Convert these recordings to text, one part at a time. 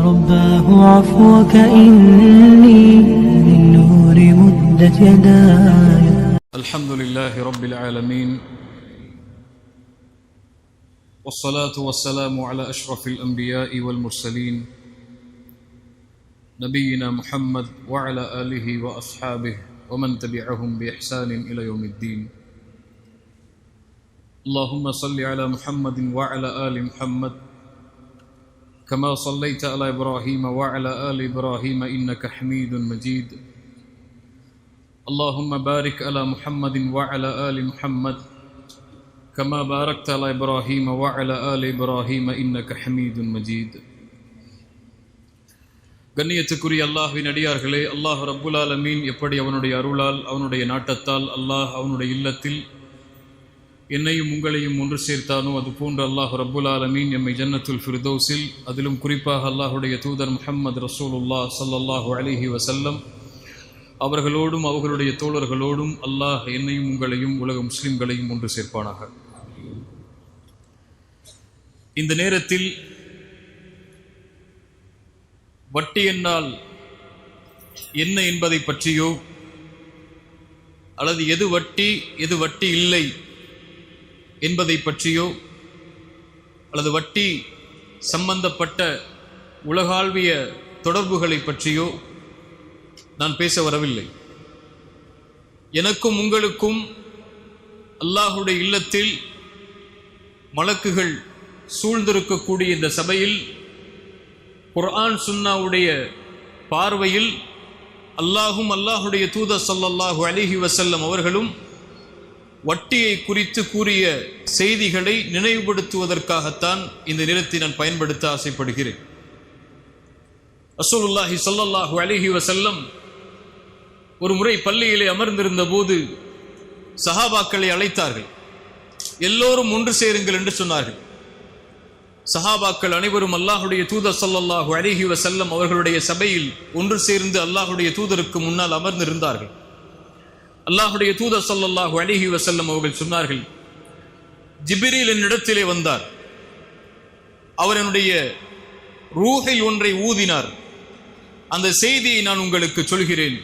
رباه عفوك إني من نور مدت يداي. الحمد لله رب العالمين، والصلاة والسلام على أشرف الأنبياء والمرسلين نبينا محمد وعلى آله وأصحابه ومن تبعهم بإحسان إلى يوم الدين. اللهم صل على محمد وعلى آل محمد كما صليت على إبراهيم وعلى آل إبراهيم إنك حميد مجيد. اللهم بارك على محمد وعلى آل محمد كما باركت على إبراهيم وعلى آل إبراهيم إنك حميد مجيد. கண்ணியத்துக்குரிய அல்லாஹ்வின் அடியார்களே, அல்லாஹ் ரப்புல் ஆலமீன் எப்படி அவனுடைய அருளால் அவனுடைய நாட்டத்தால் அல்லாஹ் அவனுடைய இல்லத்தில் என்னையும் உங்களையும் ஒன்று சேர்த்தானோ அதுபோன்று அல்லாஹ் ரப்புல் ஆலமீன் எம்மை ஜன்னத்துல் ஃபிர்தௌஸில், அதிலும் குறிப்பாக அல்லாஹுடைய தூதர் முஹம்மது ரசூலுல்லாஹ் ஸல்லல்லாஹு அலைஹி வஸல்லம் அவர்களோடும் அவர்களுடைய தோழர்களோடும் அல்லாஹ் என்னையும் உங்களையும் உலக முஸ்லிம்களையும் ஒன்று சேர்ப்பானாக. இந்த நேரத்தில் வட்டி என்றால் என்ன என்பதை பற்றியோ, அல்லது எது வட்டி இல்லை என்பதை பற்றியோ, அல்லது வட்டி சம்பந்தப்பட்ட உலகாழ்விய தொடர்புகளை பற்றியோ நான் பேச வரவில்லை. எனக்கும் உங்களுக்கும் அல்லாஹுடைய இல்லத்தில் மலக்குகள் சூழ்ந்திருக்கக்கூடிய இந்த சபையில் குர்ஆன் சுன்னாவுடைய பார்வையில் அல்லாஹும் அல்லாஹுடைய தூதர் ஸல்லல்லாஹு அலைஹி வஸல்லம் அவர்களும் வட்டியை குறித்து கூறிய செய்திகளை நினைவுபடுத்துவதற்காகத்தான் இந்த நேரத்தை நான் பயன்படுத்த ஆசைப்படுகிறேன். ரசூலுல்லாஹி ஸல்லல்லாஹு அலைஹி வஸல்லம் ஒரு முறை பள்ளியிலே அமர்ந்திருந்த போது சஹாபாக்களை அழைத்தார்கள். எல்லோரும் ஒன்று சேருங்கள் என்று சொன்னார்கள். சஹாபாக்கள் அனைவரும் அல்லாஹுடைய தூதர் ஸல்லல்லாஹு அலைஹி வஸல்லம் அவர்களுடைய சபையில் ஒன்று சேர்ந்து அல்லாஹுடைய தூதருக்கு முன்னால் அமர்ந்திருந்தார்கள். அல்லாஹுடைய தூதர் ஸல்லல்லாஹு அலைஹி வஸல்லம் அவர்கள் சொன்னார்கள், ஜிப்ரீல் என்னிடத்திலே வந்தார். அவர் என்னுடைய ரூஹில் ஒன்றை ஊதினார். அந்த செய்தியை நான் உங்களுக்கு சொல்கிறேன்.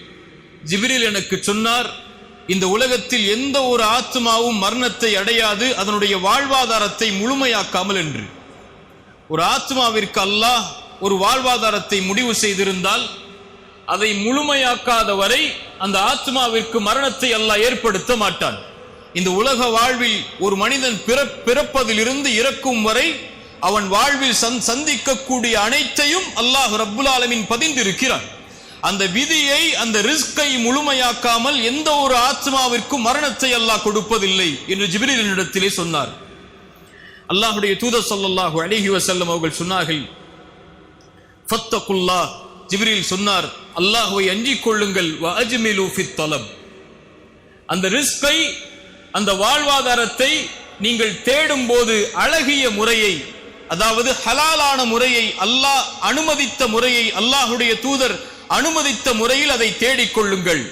ஜிப்ரீல் எனக்கு சொன்னார், இந்த உலகத்தில் எந்த ஒரு ஆத்மாவும் மரணத்தை அடையாது அதனுடைய வாழ்வாதாரத்தை முழுமையாக்காமல் என்று. ஒரு ஆத்மாவிற்கு அல்லாஹ் ஒரு வாழ்வாதாரத்தை முடிவு செய்திருந்தால் அதை முழுமையாக்காத வரை அந்த ஆத்மாவிற்கு மரணத்தை அல்லாஹ் ஏற்படுத்த மாட்டான். இந்த உலக வாழ்வில் ஒரு மனிதன் பிறப்பதிலிருந்து இறக்கும் வரை அவன் வாழ்வில் சந்திக்கக்கூடிய அனைத்தையும் அல்லாஹ் ரப்புல் ஆலமீன் பதிந்திருக்கிறான். அந்த விதியை, அந்த ரிஸ்கை முழுமையாக்காமல் எந்த ஒரு ஆத்மாவிற்கும் மரணத்தை அல்லாஹ் கொடுப்பதில்லை என்று ஜிப்ரீல் இடத்திலே சொன்னார். அல்லாஹுடைய தூதர் ஸல்லல்லாஹு அலைஹி வஸல்லம் அவர்கள் சொன்னார்கள், ஃபத்தகுல்லாஹ். ஜிப்ரீல் சொன்னார், அல்லாஹ்வை அஞ்சிக் கொள்ளுங்கள். வ அஜ்மிலு ஃபித் தலப். அந்த ரிஸ்கை, அந்த வாழ்வாதாரத்தை நீங்கள் தேடும் போது அழகிய முறையை, அதாவது ஹலாலான முறையை, அல்லாஹ் அனுமதித்த முறையை, அல்லாஹுடைய தூதர் அனுமதித்த முறையில் அதை தேடிக்கொள்ளுங்கள்.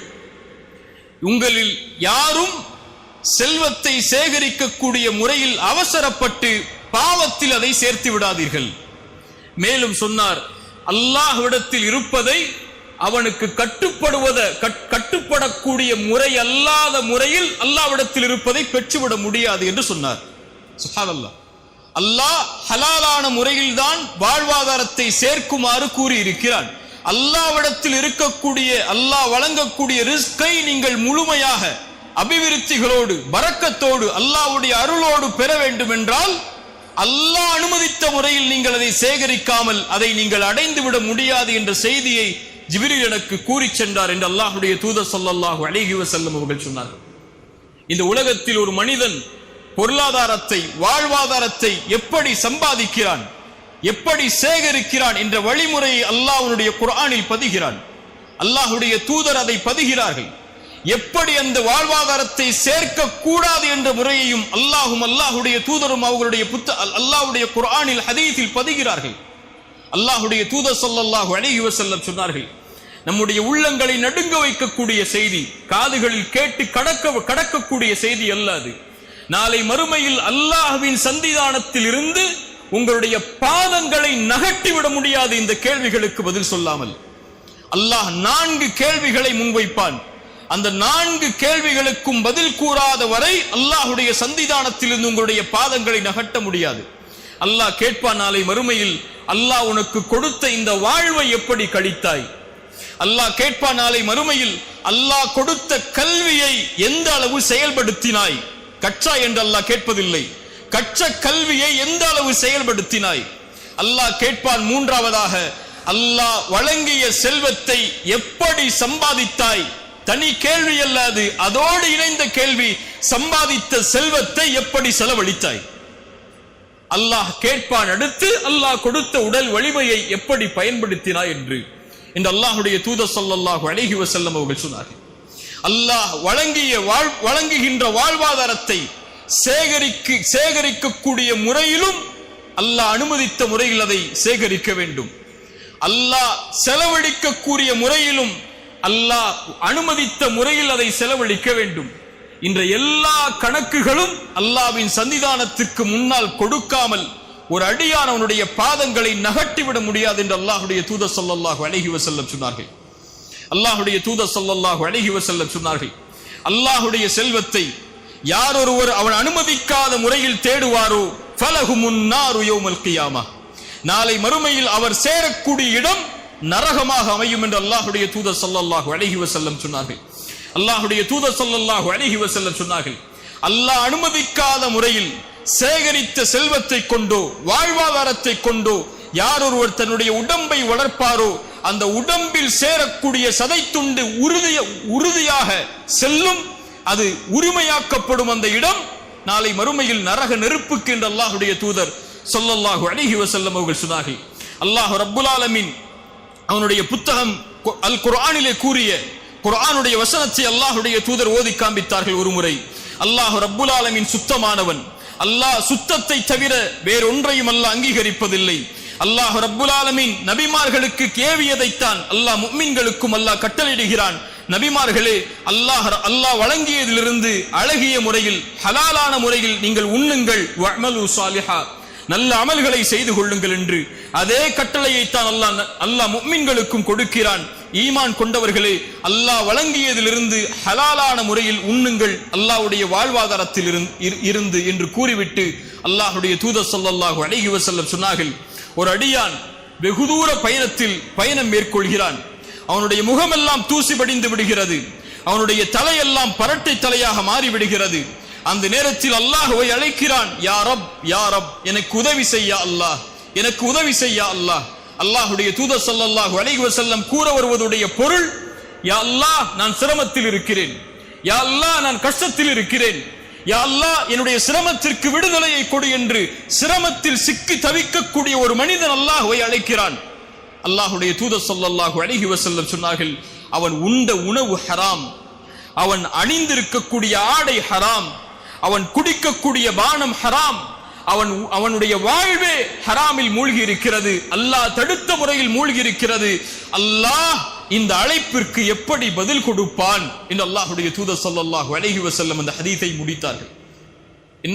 உங்களில் யாரும் செல்வத்தை சேகரிக்கக்கூடிய முறையில் அவசரப்பட்டு பாவத்தில் அதை சேர்த்து விடாதீர்கள். மேலும் சொன்னார், அல்லாஹ்விடத்தில் இருப்பதை அவனுக்கு கட்டுப்படக்கூடிய முறை அல்லாத முறையில் அல்லாஹ்விடத்தில் இருப்பதை பெற்றுவிட முடியாது என்று சொன்னார். சுப்ஹானல்லாஹ். அல்லாஹ் ஹலாலான முறையில் தான் வாழ்வாதாரத்தை சேர்க்குமாறு கூறியிருக்கிறான். அல்லாஹ்விடத்தில் இருக்கக்கூடிய, அல்லாஹ் வழங்கக்கூடிய ரிஸ்கை நீங்கள் முழுமையாக அபிவிருத்திகளோடு, பரக்கத்தோடு, அல்லாஹ்வுடைய அருளோடு பெற வேண்டும் என்றால் அல்லாஹ் அனுமதித்த முறையில் நீங்கள் அதை சேகரிக்காமல் அதை நீங்கள் அடைந்து விட முடியாது என்ற செய்தியை ஜிப்ரீல் எனக்கு கூறி சென்றார் என்று அல்லாஹ்வுடைய தூதர் ஸல்லல்லாஹு அலைஹி வஸல்லம் அவர்கள் சொன்னார்கள். இந்த உலகத்தில் ஒரு மனிதன் பொருளாதாரத்தை, வாழ்வாதாரத்தை எப்படி சம்பாதிக்கிறான், எப்படி சேகரிக்கிறான் என்ற வழிமுறையை அல்லாஹ்வுடைய குர்ஆனில் பதிகிறான். அல்லாஹ்வுடைய தூதர் அதை பதிகிறார்கள். எப்படி அந்த வாழ்வாதாரத்தை சேர்க்க கூடாது என்ற முறையையும் அல்லாஹும் அல்லாஹுடைய தூதரும் அவர்களுடைய அல்லாஹ்வுடைய குர்ஆனில் ஹதீஸில் பதிகிறார்கள். அல்லாஹ்வுடைய தூதர் ஸல்லல்லாஹு அலைஹி வஸல்லம் சொன்னார்கள், நம்முடைய உள்ளங்களை நடுங்க வைக்கக்கூடிய செய்தி, காதுகளில் கேட்டு கடக்கக்கூடிய செய்தி அல்ல அது. நாளை மறுமையில் அல்லாஹ்வின் சன்னிதானத்தில் இருந்து உங்களுடைய பாதங்களை நகட்டிவிட முடியாது இந்த கேள்விகளுக்கு பதில் சொல்லாமல். அல்லாஹ் 4 கேள்விகளை முன்வைப்பான். அந்த 4 கேள்விகளுக்கும் பதில் கூறாத வரை அல்லாஹுடைய சந்திதானத்திலிருந்து உங்களுடைய பாதங்களை நகட்ட முடியாது. அல்லாஹ் கேட்பான் நாளை மறுமையில், அல்லாஹ் உனக்கு கொடுத்த இந்த வாழ்வை எப்படி கழித்தாய்? அல்லாஹ் கேட்பான் நாளை மறுமையில், அல்லாஹ் கொடுத்த கல்வியை எந்த அளவு செயல்படுத்தினாய்? கற்றாய் என்று அல்லாஹ் கேட்பதில்லை, கற்ற கல்வியை எந்த அளவு செயல்படுத்தினாய்? அல்லாஹ் கேட்பான் மூன்றாவதாக, அல்லாஹ் வழங்கிய செல்வத்தை எப்படி சம்பாதித்தாய்? தனி கேள்வி அல்லாது, அதோடு இணைந்த கேள்வி, சம்பாதித்த செல்வத்தை எப்படி செலவழித்தாய்? அல்லாஹ் கேட்பான் அடுத்து, அல்லாஹ் கொடுத்த உடல் வலிமையை எப்படி பயன்படுத்தினாய் என்று அல்லாஹுடைய தூதர் ஸல்லல்லாஹு அலைஹி வஸல்லம் அவர்கள் சொன்னார்கள். அல்லாஹ் வழங்குகின்ற வாழ்வாதாரத்தை சேகரிக்கக்கூடிய முறையிலும் அல்லாஹ் அனுமதித்த முறையில் அதை சேகரிக்க வேண்டும். அல்லாஹ் செலவழிக்கக்கூடிய முறையிலும் அல்லாஹ் அனுமதித்த முறையில் அதை செலவழிக்க வேண்டும். இன்ற எல்லா கணக்குகளும் அல்லாஹ்வின் சன்னிதானத்திற்கு முன்னால் கொடுக்காமல் ஒரு அடியான் அவனுடைய பாதங்களை நகட்டிவிட முடியாது என்று அல்லாஹுடைய தூதர் ஸல்லல்லாஹு அலைஹி வஸல்லம் சொன்னார்கள். அல்லாஹுடைய தூதர் ஸல்லல்லாஹு அலைஹி வஸல்லம் சொன்னார்கள், அல்லாஹுடைய செல்வத்தை யார் ஒருவர் அவன் அனுமதிக்காத முறையில் தேடுவாரோ ஃபலஹுமுன் நாரு யௌமல் கியாமah, நாளை மறுமையில் அவர் சேரக்கூடிய இடம் நரகமாக அமையும் என்று அல்லாஹுடைய தூதர் ஸல்லல்லாஹு அலைஹி வஸல்லம் சொன்னார்கள். அல்லாஹுடைய தூதர் ஸல்லல்லாஹு அலைஹி வஸல்லம் சொன்னார்கள், அல்லாஹ் அனுமதிக்காத முறையில் சேகரித்த செல்வத்தை கொண்டோ வாழ்வாதாரத்தை கொண்டோ யார் ஒருவர் தன்னுடைய உடம்பை வளர்ப்பாரோ அந்த உடம்பில் சேரக்கூடிய சதை துண்டு உறுதியாக செல்லும், அது உரிமையாக்கப்படும். அந்த இடம் நாளை மறுமையில் நரக நெருப்புக்கு என்று அல்லாஹுடைய தூதர் ஸல்லல்லாஹு அலைஹி வஸல்லம் அவர்கள் சொன்னார்கள். அல்லாஹ் ரப்புல் ஆலமீன் அவனுடைய புத்தகம் அல் குர்ஆனிலே கூறிய குர்ஆனுடைய வசனத்தை அல்லாஹுடைய தூதர் ஓதி காண்பித்தார்கள். ஒரு முறை அல்லாஹ் ரப்புல் ஆலமீன் சுத்தமானவன், அல்லாஹ் சுத்தத்தை தவிர வேறொன்றையும் அல்லாஹ் அங்கீகரிப்பதில்லை. அல்லாஹ் ரப்புல் ஆலமீன் நபிமார்களுக்கு ஏவியதைத்தான் அல்லாஹ் முஃமின்களுக்கும் அல்லாஹ் கட்டளையிடுகிறான். நபிமார்களே, அல்லாஹ் வழங்கியதிலிருந்து அழகிய முறையில் ஹலாலான முறையில் நீங்கள் உண்ணுங்கள், வஅமலு ஸாலிஹா, நல்ல அமல்களை செய்து கொள்ளுங்கள் என்று அதே கட்டளையை தான் அல்லாஹ் முஃமின்களுக்கும் கொடுக்கிறான். ஈமான் கொண்டவர்களே, அல்லாஹ் வழங்கியதிலிருந்து ஹலாலான முறையில் உண்ணுங்கள், அல்லாஹ்வுடைய வாழ்வாதாரத்தில் இருந்து என்று கூறிவிட்டு அல்லாஹ்வுடைய தூதர் ஸல்லல்லாஹு அலைஹி வஸல்லம் சொன்னார்கள், ஒரு அடியான் வெகு தூர பயணம் மேற்கொள்கிறான், அவனுடைய முகமெல்லாம் தூசி படிந்து விடுகிறது, அவனுடைய தலையெல்லாம் பரட்டை தலையாக மாறிவிடுகிறது. அந்த நேரத்தில் அல்லாஹ்வை அழைக்கிறான், யா ரப் யா ரப், எனக்கு உதவி செய்ய அல்லாஹ், எனக்கு உதவி செய்ய அல்லாஹ். அல்லாஹ்வுடைய தூதர் ஸல்லல்லாஹு அலைஹி வஸல்லம் கூற வருவதுடைய பொருள், யா அல்லாஹ் நான் சிரமத்தில் இருக்கிறேன், யா அல்லாஹ் நான் கஷ்டத்தில் இருக்கிறேன், யா அல்லாஹ் என்னுடைய சிரமத்திற்கு விடுதலையை கொடு என்று சிரமத்தில் சிக்கி தவிக்கக்கூடிய ஒரு மனிதன் அல்லாஹ்வை அழைக்கிறான். அல்லாஹ்வுடைய தூதர் ஸல்லல்லாஹு அலைஹி வஸல்லம் சொன்னார்கள், அவன் உண்ட உணவு ஹராம், அவன் அணிந்திருக்கக்கூடிய ஆடை ஹராம், அவன் குடிக்கக்கூடிய பானம் ஹராம், அவனுடைய வாழ்வே ஹராமில் மூழ்கி இருக்கிறது, அல்லாஹ் தடுத்த முறையில் மூழ்கி இருக்கிறது. அல்லாஹ் இந்த அழைப்பிற்கு எப்படி பதில் கொடுப்பான் என்று அல்லாஹ்வுடைய தூதர் ஸல்லல்லாஹு அலைஹி வஸல்லம் அந்த ஹதீஸை முடித்தார்கள்.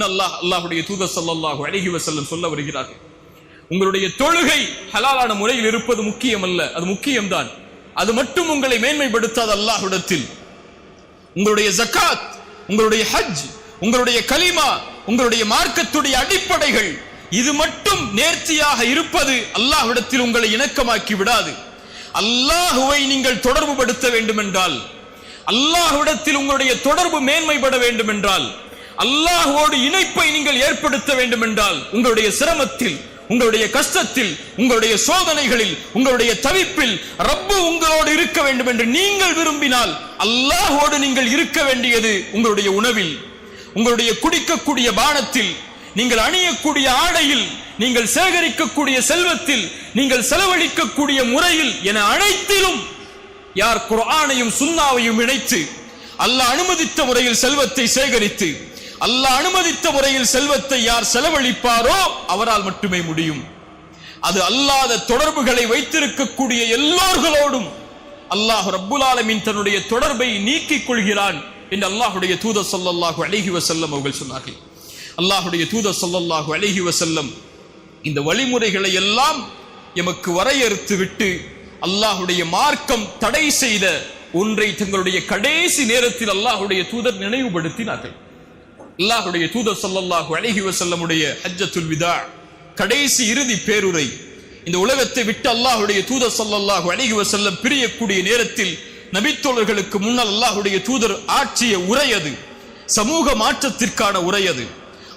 அல்லாஹ்வுடைய தூதர் ஸல்லல்லாஹு அலைஹி வஸல்லம் சொல்ல வருகிறார்கள், உங்களுடைய தொழுகை ஹலாலான முறையில் இருப்பது முக்கியம் அல்ல, அது முக்கியம்தான், அது மட்டும் உங்களை மேன்மைப்படுத்தாத அல்லாஹ்விடத்தில். உங்களுடைய ஜகாத், உங்களுடைய ஹஜ், உங்களுடைய கலிமா, உங்களுடைய மார்க்கத்துடைய அடிப்படைகள், இது மட்டும் நேர்த்தியாக இருப்பது அல்லாஹ்விடத்தில் உங்களை இணக்கமாக்கி விடாது. அல்லாஹ்வை நீங்கள் தொடர்பு படுத்த வேண்டும் என்றால், அல்லாஹ்விடத்தில் உங்களுடைய தொடர்பு மேன்மைப்பட வேண்டும் என்றால், அல்லாஹ்வோடு இணைப்பை நீங்கள் ஏற்படுத்த வேண்டும் என்றால், உங்களுடைய சிரமத்தில், உங்களுடைய கஷ்டத்தில், உங்களுடைய சோதனைகளில், உங்களுடைய தவிப்பில் ரப்பு உங்களோடு இருக்க வேண்டும் என்று நீங்கள் விரும்பினால், அல்லாஹ்வோடு நீங்கள் இருக்க வேண்டியது உங்களுடைய உணவில், உங்களுடைய குடிக்கக்கூடிய பானத்தில், நீங்கள் அணியக்கூடிய ஆடையில், நீங்கள் சேகரிக்கக்கூடிய செல்வத்தில், நீங்கள் செலவழிக்கக்கூடிய முறையில் என அனைத்திலும் யார் குர்ஆனையும் சுன்னாவையும் இணைத்து அல்லாஹ் அனுமதித்த முறையில் செல்வத்தை சேகரித்து அல்லாஹ் அனுமதித்த முறையில் செல்வத்தை யார் செலவழிப்பாரோ அவரால் மட்டுமே முடியும். அது அல்லாத தொடர்புகளை வைத்திருக்கக்கூடிய எல்லோர்களோடும் அல்லாஹ் ரப்புல் ஆலமீன் தன்னுடைய தொடர்பை நீக்கிக் கொள்கிறான் என்று அல்லாஹ்வுடைய தூதர் ஸல்லல்லாஹு அலைஹி வஸல்லம் அவர்கள் சொன்னார்கள். அல்லாஹ்வுடைய தூதர் ஸல்லல்லாஹு அலைஹி வஸல்லம் இந்த வழிமுறைகளை எல்லாம் எமக்கு வரையறுத்து விட்டு அல்லாஹுடைய மார்க்கம் தடை செய்த ஒன்றை தங்களுடைய கடைசி நேரத்தில் அல்லாஹுடைய தூதர் நினைவுபடுத்தினார்கள். அல்லாஹுடைய தூதர் ஸல்லல்லாஹு அலைஹி வஸல்லமுடைய ஹஜ்ஜத்துல் விதா, கடைசி இறுதி பேருரை, இந்த உலகத்தை விட்டு அல்லாஹுடைய தூதர் ஸல்லல்லாஹு அலைஹி வஸல்லம் பிரியக்கூடிய நேரத்தில் நபித்தோழர்களுக்கு முன்னால் அல்லாஹுடைய தூதர் ஆற்றிய உரை அது, சமூக மாற்றத்திற்கான உரை அது.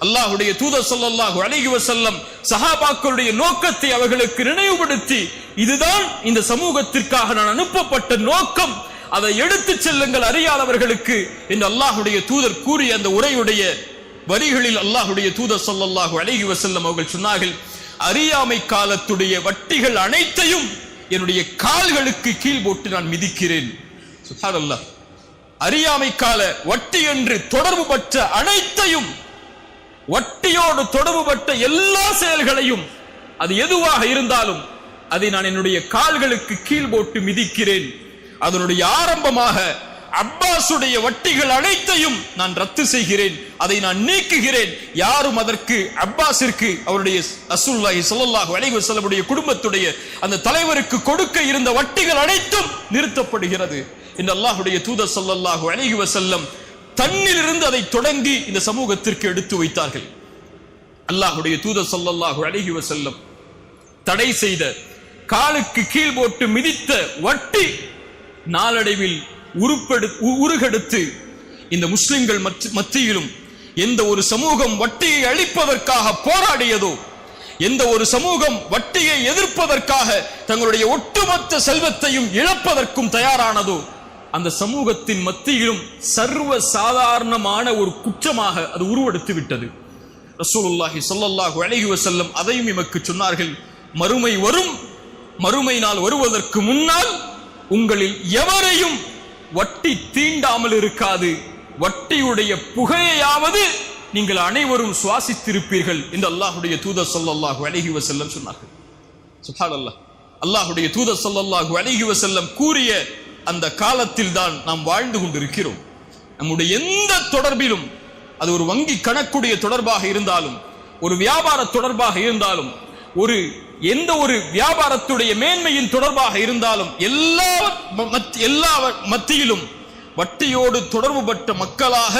அல்லாஹுடைய தூதர் ஸல்லல்லாஹு அலைஹி வஸல்லம் சஹாபாக்களுடைய நோக்கத்தை அவர்களுக்கு நினைவுபடுத்தி, இதுதான் இந்த சமூகத்திற்காக நான் அனுப்பப்பட்ட நோக்கம், அதை எடுத்துச் செல்லுங்கள் அறியாதவர்களுக்கு என்று அல்லாஹுடைய தூதர் கூறிய அந்த உரையுடைய வரிகளில் அல்லாஹுடைய தூதர் ஸல்லல்லாஹு அலைஹி வஸல்லம் அவர்கள் சொன்னார்கள், அறியாமை காலத்துடைய வட்டிகள் அனைத்தையும் என்னுடைய கால்களுக்கு கீழ் போட்டு நான் மிதிக்கிறேன். சுப்ஹானல்லாஹ். அறியாமை கால வட்டி என்று தொடர்பு பற்ற அனைத்தையும், வட்டியோடு தொடர்புபட்ட எல்லா செயல்களையும், அது எதுவாக இருந்தாலும் அதை நான் என்னுடைய கால்களுக்கு கீழ் போட்டு மிதிக்கிறேன். அதனுடைய ஆரம்பமாக அப்பாசுடைய வட்டிகள் அனைத்தையும் நான் ரத்து செய்கிறேன், அதை நான் நீக்குகிறேன். யாரும் அதற்கு அப்பாஸிற்கு அவருடைய ரசூலுல்லாஹி ஸல்லல்லாஹு அலைஹி வஸல்லமுடைய குடும்பத்துடைய அந்த தலைவருக்கு கொடுக்க இருந்த வட்டிகள் அனைத்தும் நிறுத்தப்படுகிறது என்று அல்லாஹுடைய தூதர் ஸல்லல்லாஹு அலைஹி வஸல்லம் தன்னிலிருந்து அதை தொடங்கி இந்த சமூகத்திற்கு எடுத்து வைத்தார்கள். அல்லாஹுடைய தூதர் ஸல்லல்லாஹு அலைஹி வஸல்லம் தடை செய்த, காலுக்கு கீழ் போட்டு மிதித்த வட்டி நாளடைவில் உருகெடுத்து இந்த முஸ்லிம்கள் மத்தியிலும் எந்த ஒரு சமூகம் வட்டியை அழிப்பதற்காக போராடியதோ, எந்த ஒரு சமூகம் வட்டியை எதிர்ப்பதற்காக தங்களுடைய ஒட்டுமொத்த செல்வத்தையும் இழப்பதற்கும் தயாரானதோ, அந்த சமூகத்தின் மத்தியிலும் சர்வ சாதாரணமான ஒரு குற்றமாக அது உருவெடுத்து விட்டது. ரசூலுல்லாஹி ஸல்லல்லாஹு அலைஹி வஸல்லம் அதையும் எமக்கு சொன்னார்கள். மறுமை வரும், மறுமை நாள் வருவதற்கு முன்னால் உங்களில் எவரையும் வட்டி தீண்டாமல் இருக்காது, வட்டியுடைய புகையாவது நீங்கள் அனைவரும் சுவாசித்திருப்பீர்கள் என்று அல்லாஹுடைய தூதர் ஸல்லல்லாஹு அலைஹி வஸல்லம் சொன்னார்கள். சுப்ஹானல்லாஹ். அல்லாஹுடைய தூதர் ஸல்லல்லாஹு அலைஹி வஸல்லம் கூறிய அந்த காலத்தில் தான் நாம் வாழ்ந்து கொண்டிருக்கிறோம். நம்முடைய எந்த தொடர்பிலும், அது ஒரு வங்கி கணக்குடைய தொடர்பாக இருந்தாலும், ஒரு வியாபார தொடர்பாக இருந்தாலும், எந்த ஒரு வியாபாரத்துடைய மேன்மையின் தொடர்பாக இருந்தாலும், எல்லா மத்தியிலும் வட்டியோடு தொடர்பு பட்ட மக்களாக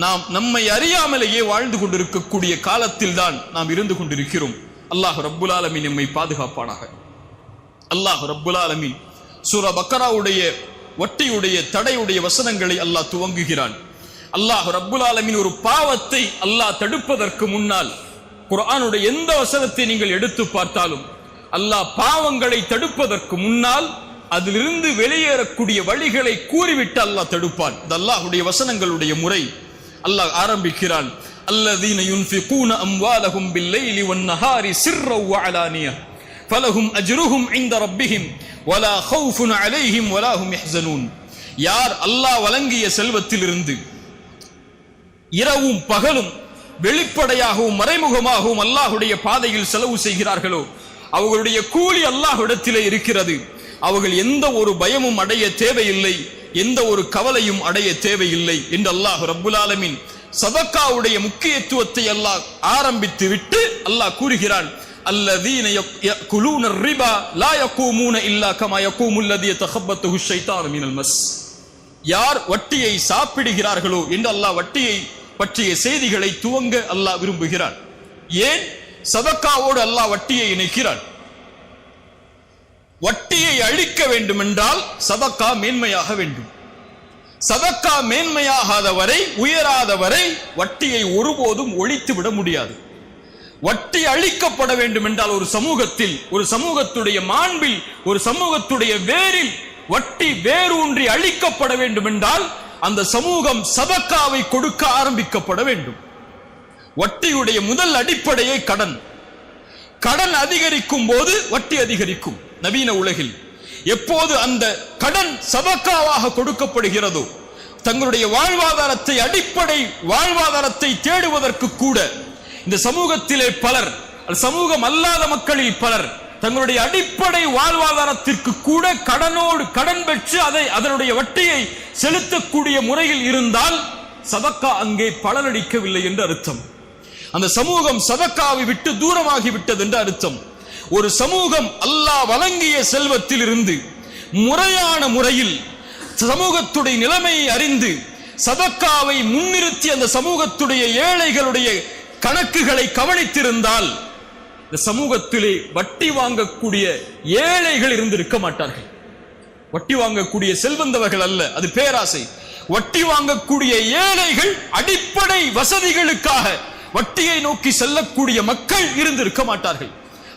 நாம் நம்மை அறியாமலேயே வாழ்ந்து கொண்டிருக்கக்கூடிய காலத்தில் தான் நாம் இருந்து கொண்டிருக்கிறோம். அல்லாஹ் ரப்புல் ஆலமீன் நம்மை பாதுகாப்பானாக. அல்லாஹ் ரப்புல் ஆலமீன் சூரா பக்கராவுடைய வட்டியுடைய தடையுடைய வசனங்களை அல்லாஹ் துவங்குகிறான். அல்லாஹ் ரப்புல் ஆலமீன் ஒரு பாவத்தை அல்லாஹ் தடுப்பதற்கு முன்னால், குர்ஆனுடைய எந்த வசனத்தை நீங்கள் எடுத்து பார்த்தாலும், அல்லாஹ் பாவங்களை தடுப்பதற்கு முன்னால் அதிலிருந்து வெளியேறக்கூடிய வழிகளை கூறிவிட்டு அல்லாஹ் தடுப்பான். இது அல்லாஹ்வுடைய வசனங்களுடைய முறை. அல்லாஹ் ஆரம்பிக்கிறான், அல்லதீன யுன்ஃபிகூன அம்வாலஹும் பில்லைலி வன்னஹாரி சிர்ரன் வஅலானியா ஃபலஹும் அஜ்ருஹும் இன்த ரப்பிஹிம் வலா கௌஃபுன் அலைஹிம் வலா ஹும் யஹ்ஸனூன். யார் அல்லாஹ் வழங்கிய செல்வத்திலிருந்து இரவும் பகலும் வெளிப்படையாகவும் மறைமுகமாகவும் அல்லாஹுடைய பாதையில் செலவு செய்கிறார்களோ, அவர்களுடைய கூலி அல்லாஹ்விடத்திலே இருக்கிறது. அவர்கள் எந்த ஒரு பயமும் அடைய தேவையில்லை, எந்த ஒரு கவலையும் அடைய தேவையில்லை என்று அல்லாஹ் ரப்புல் ஆலமீன் சதக்காவுடைய முக்கியத்துவத்தை அல்லாஹ் ஆரம்பித்து விட்டு அல்லாஹ் கூறுகிறான், அல்லதீன யக்குலூன ரிபா லா யகூமூன இல்லா கமா யகூமுல் லதீ யதகப்பத்துஹு ஷைத்தானு மினல் மஸ். யார் வட்டியை சாப்பிடுகிறார்களோ என்று அல்லாஹ் வட்டியை பற்றிய செய்திகளை துவங்க அல்லாஹ் விரும்புகிறான். ஏன் சதக்காவோடு அல்லாஹ் வட்டியை இணைக்கிறான்? வட்டியை அழிக்க வேண்டும் என்றால் சதக்கா மேன்மையாக வேண்டும். சதக்கா மேன்மையாகாத வரை, உயராத வரை வட்டியை ஒருபோதும் ஒழித்து விட முடியாது. வட்டி அழிக்கப்பட வேண்டும் என்றால் ஒரு சமூகத்தில், ஒரு சமூகத்துடைய மாண்பில், ஒரு சமூகத்துடைய வேரில் வட்டி வேரூன்றி அழிக்கப்பட வேண்டும் என்றால் அந்த சமூகம் சதக்காவை கொடுக்க ஆரம்பிக்கப்பட வேண்டும். வட்டியுடைய முதல் அடிப்படையே கடன். கடன் அதிகரிக்கும் போது வட்டி அதிகரிக்கும். நவீன உலகில் எப்போது அந்த கடன் சதக்காவாக கொடுக்கப்படுகிறதோ, தங்களுடைய வாழ்வாதாரத்தை, அடிப்படை வாழ்வாதாரத்தை தேடுவதற்கு கூட இந்த சமூகத்திலே பலர், சமூகம் அல்லாத மக்களில் பலர் தங்களுடைய அடிப்படை வாழ்வாதாரத்திற்கு கூட கடன் பெற்று அதனுடைய வட்டியை செலுத்தக்கூடிய முறையில் இருந்தால் சதக்கா அங்கே பலனளிக்கவில்லை என்று அர்த்தம். அந்த சமூகம் சதக்காவை விட்டு தூரமாகி விட்டது என்று அர்த்தம். ஒரு சமூகம் அல்லாஹ் வழங்கிய செல்வத்தில் இருந்து முறையான முறையில் சமூகத்துடைய நிலைமையை அறிந்து சதக்காவை முன்னிறுத்தி அந்த சமூகத்துடைய ஏழைகளுடைய கணக்குகளை கவனித்திருந்தால் இந்த சமூகத்திலே வட்டி வாங்கக்கூடிய ஏழைகள் இருந்திருக்க மாட்டார்கள். வட்டி வாங்கக்கூடிய செல்வந்தவர்கள் அல்ல, அது பேராசை. வட்டி வாங்கக்கூடிய ஏழைகள், அடிப்படை வசதிகளுக்காக வட்டியை நோக்கி செல்லக்கூடிய மக்கள் இருந்திருக்க மாட்டார்கள்.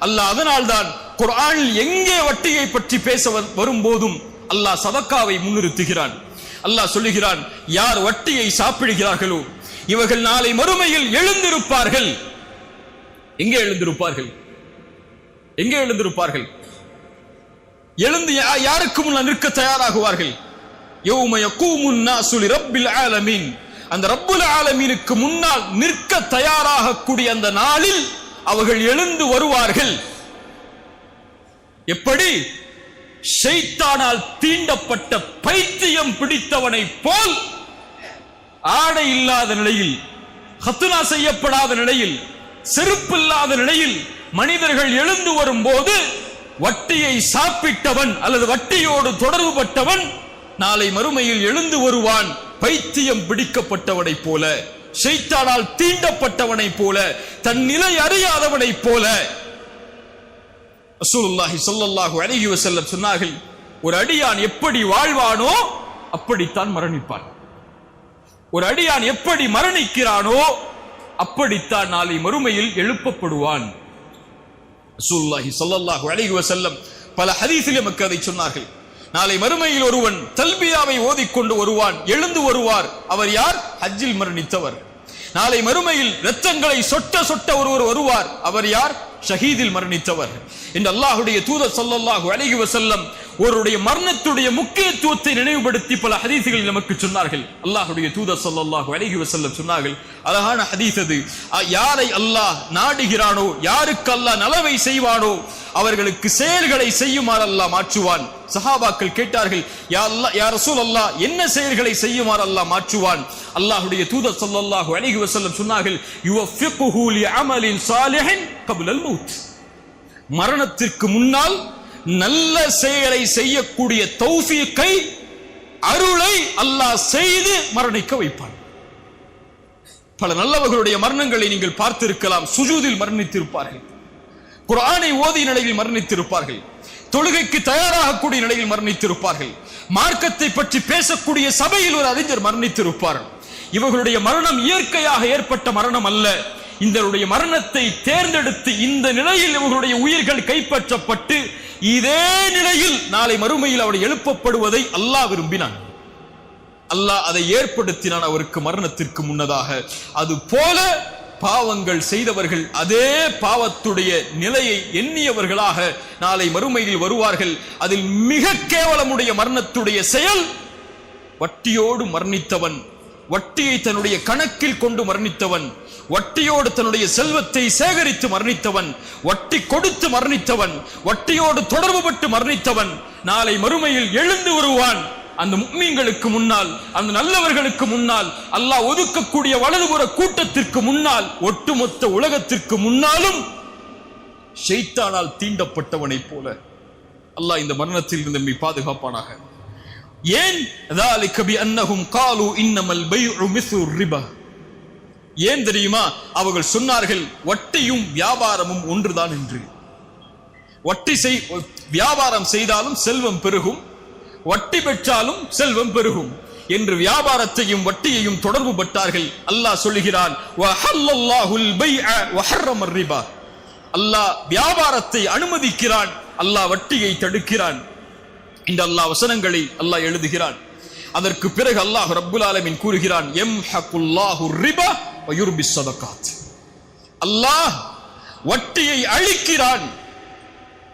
அல்லாஹ் அதனால்தான் குர்ஆனில் எங்கே வட்டியை பற்றி பேச வரும்போதும் அல்லாஹ் சதக்காவை முன்னிறுத்துகிறான். அல்லாஹ் சொல்லுகிறான், யார் வட்டியை சாப்பிடுகிறார்களோ இவர்கள் நாளை மறுமையில் எழுந்திருப்பார்கள். எங்கே எழுந்திருப்பார்கள்? எங்கே எழுந்திருப்பார்கள்? எழுந்து யாருக்கு முன்னால் நிற்க தயாராகுவார்கள்? யௌம யகூமுன் நாஸு லிரப்பில் ஆலமீன், அந்த ரப்புல் ஆலமீனுக்கு முன்னால் நிற்க தயாராகக்கூடிய அந்த நாளில் அவர்கள் எழுந்து வருவார்கள். எப்படி? ஷைத்தானால் தீண்டப்பட்ட பைத்தியம் பிடித்தவனை போல், ஆடை இல்லாத நிலையில், ஹத்னா செய்யப்படாத நிலையில், செருப்பில்லாத நிலையில் மனிதர்கள் எழுந்து வரும்போது வட்டியை சாப்பிட்டவன் அல்லது வட்டியோடு தொடர்பு பட்டவன் நாளை மறுமையில் எழுந்து வருவான் பைத்தியம் பிடிக்கப்பட்டவனை போல, ஷைத்தானால் தீண்டப்பட்டவனை போல, தன் நிலை அறியாதவனை போல. ரசூலுல்லாஹி ஸல்லல்லாஹு அலைஹி வஸல்லம் சொன்னார்கள், ஒரு அடியான் எப்படி வாழ்வானோ அப்படித்தான் மரணிப்பான். ஒரு அடியான் எப்படி மரணிக்கிறானோ அப்படித்தான் நாளை மறுமையில் எழுப்பப்படுவான். ரசூலுல்லாஹி ஸல்லல்லாஹு அலைஹி வஸல்லம் பல ஹதீஸில் நமக்கு அதை சொன்னார்கள். நாளை மறுமையில் ஒருவன் தல்பியாவை ஓதிக்கொண்டு வருவான், எழுந்து வருவார். அவர் யார்? ஹஜ்ஜில் மரணித்தவர். நாளை மறுமையில் இரத்தங்களை சொட்ட சொட்ட ஒருவர் வருவார். அவர் யார்? ஷஹீதில் மரணித்தவர். என்று அல்லாஹ்வுடைய தூதர் ஸல்லல்லாஹு அலைஹி வஸல்லம் ஒருடைய மரணத்துடைய முக்கியத்துவத்தை நினைவுபடுத்தி பல ஹதீஸ்களில் நமக்கு சொன்னார்கள். அல்லாஹ்வுடைய தூதர் ஸல்லல்லாஹு அலைஹி வஸல்லம் சொன்னார்கள், அழகான ஹதீஸ் அது. யாரை அல்லாஹ் நாடுகிறானோ, யாருக்கு அல்லாஹ் நலவை செய்வானோ அவர்களுக்கு செயல்களை செய்யுமாறு அல்லாஹ் மாற்றுவான். சஹாபாக்கள் கேட்டார்கள், யா அல்லாஹ், யா ரசூலல்லாஹ், என்ன செயல்களை செய்யுமாறு அல்லாஹ் மாற்றுவான்? அல்லாஹ்வுடைய தூதர் ஸல்லல்லாஹு அலைஹி வஸல்லம் சொன்னார்கள், யுவஃபிகுஹு லிஅமலின் ஸாலிஹின் கப்லல் மௌத், மரணத்திற்கு முன்னால் நல்ல செயலை செய்யக்கூடிய தௌஃபீக்கை, அருளை அல்லாஹ் செய்து மரணிக்க வைப்பான். பல நல்லவர்களுடைய மரணங்களை நீங்கள் பார்த்திருக்கலாம். சுஜூதில் மரணித்திருப்பார்கள், குர்ஆனை ஓதிய நிலையில் மரணித்திருப்பார்கள், தொழுகைக்கு தயாராகக்கூடிய நிலையில் மரணித்திருப்பார்கள், மார்க்கத்தை பற்றி பேசக்கூடிய சபையில் ஒரு அறிஞர் மரணித்திருப்பார். இவர்களுடைய மரணம் இயற்கையாக ஏற்பட்ட மரணம் அல்ல. இந்த மரணத்தை தேர்ந்தெடுத்து இந்த நிலையில் இவர்களுடைய உயிர்கள் கைப்பற்றப்பட்டு இதே நிலையில் நாளை மறுமையில் அவர் எழுப்பப்படுவதை அல்லாஹ் விரும்பினான். அல்லாஹ் அதை ஏற்படுத்தினான் அவருக்கு மரணத்திற்கு முன்னதாக. அது போல பாவங்கள் செய்தவர்கள் அதே பாவத்துடைய நிலையை எண்ணியவர்களாக நாளை மறுமையில் வருவார்கள். அதில் மிக கேவலமுடைய மரணத்துடைய செயல் வட்டியோடு மரணித்தவன், வட்டியை தன்னுடைய கணக்கில் கொண்டு மரணித்தவன், வட்டியோடு தன்னுடைய செல்வத்தை சேகரித்து மரணித்தவன், வட்டி கொடுத்து மரணித்தவன், வட்டியோடு தொடர்பு பட்டு மரணித்தவன் நாளை மறுமையில் எழுந்து வருவான். அந்த முஃமின்களுக்கு முன்னால், அந்த நல்லவர்களுக்கு முன்னால், அல்லாஹ் ஒதுக்கக்கூடிய வலதுபுற கூட்டத்திற்கு முன்னால், ஒட்டுமொத்த உலகத்திற்கு முன்னாலும் ஷைத்தானால் தீண்டப்பட்டவனை போல. அல்லாஹ் இந்த மரணத்தில் இருந்து நம்மை பாதுகாப்பானாக. ஏன்? ذلك بأنهم قالوا إنما البيع مثل الربا. ஏன் தெரியுமா? அவர்கள் சொன்னார்கள் வட்டியும் வியாபாரமும் ஒன்றுதான் என்று. வட்டி வியாபாரம் செய்தாலும் செல்வம் பெருகும், வட்டி பெற்றாலும் செல்வம் பெருகும் என்று வியாபாரத்தையும் வட்டியையும் தொடர்பு பட்டார்கள். அல்லாஹ் சொல்லுகிறான், வஹல்லல்லாஹுல் பைஅ வஹர்ரமர் ரிபா. அல்லாஹ் வியாபாரத்தை அனுமதிக்கிறான், அல்லாஹ் வட்டியை தடுக்கிறான். இந்த அல்லாஹ் வசனங்களை அல்லாஹ் எழுதுகிறான். அதற்கு பிறகு அல்லாஹ் ரப்புல் ஆலமீன் கூறுகிறான், யம்ஹகுல்லாஹு ரிபா வ யுர்பிஸ் ஸதகாத். அல்லாஹ் வட்டியை அழிக்கிறான்,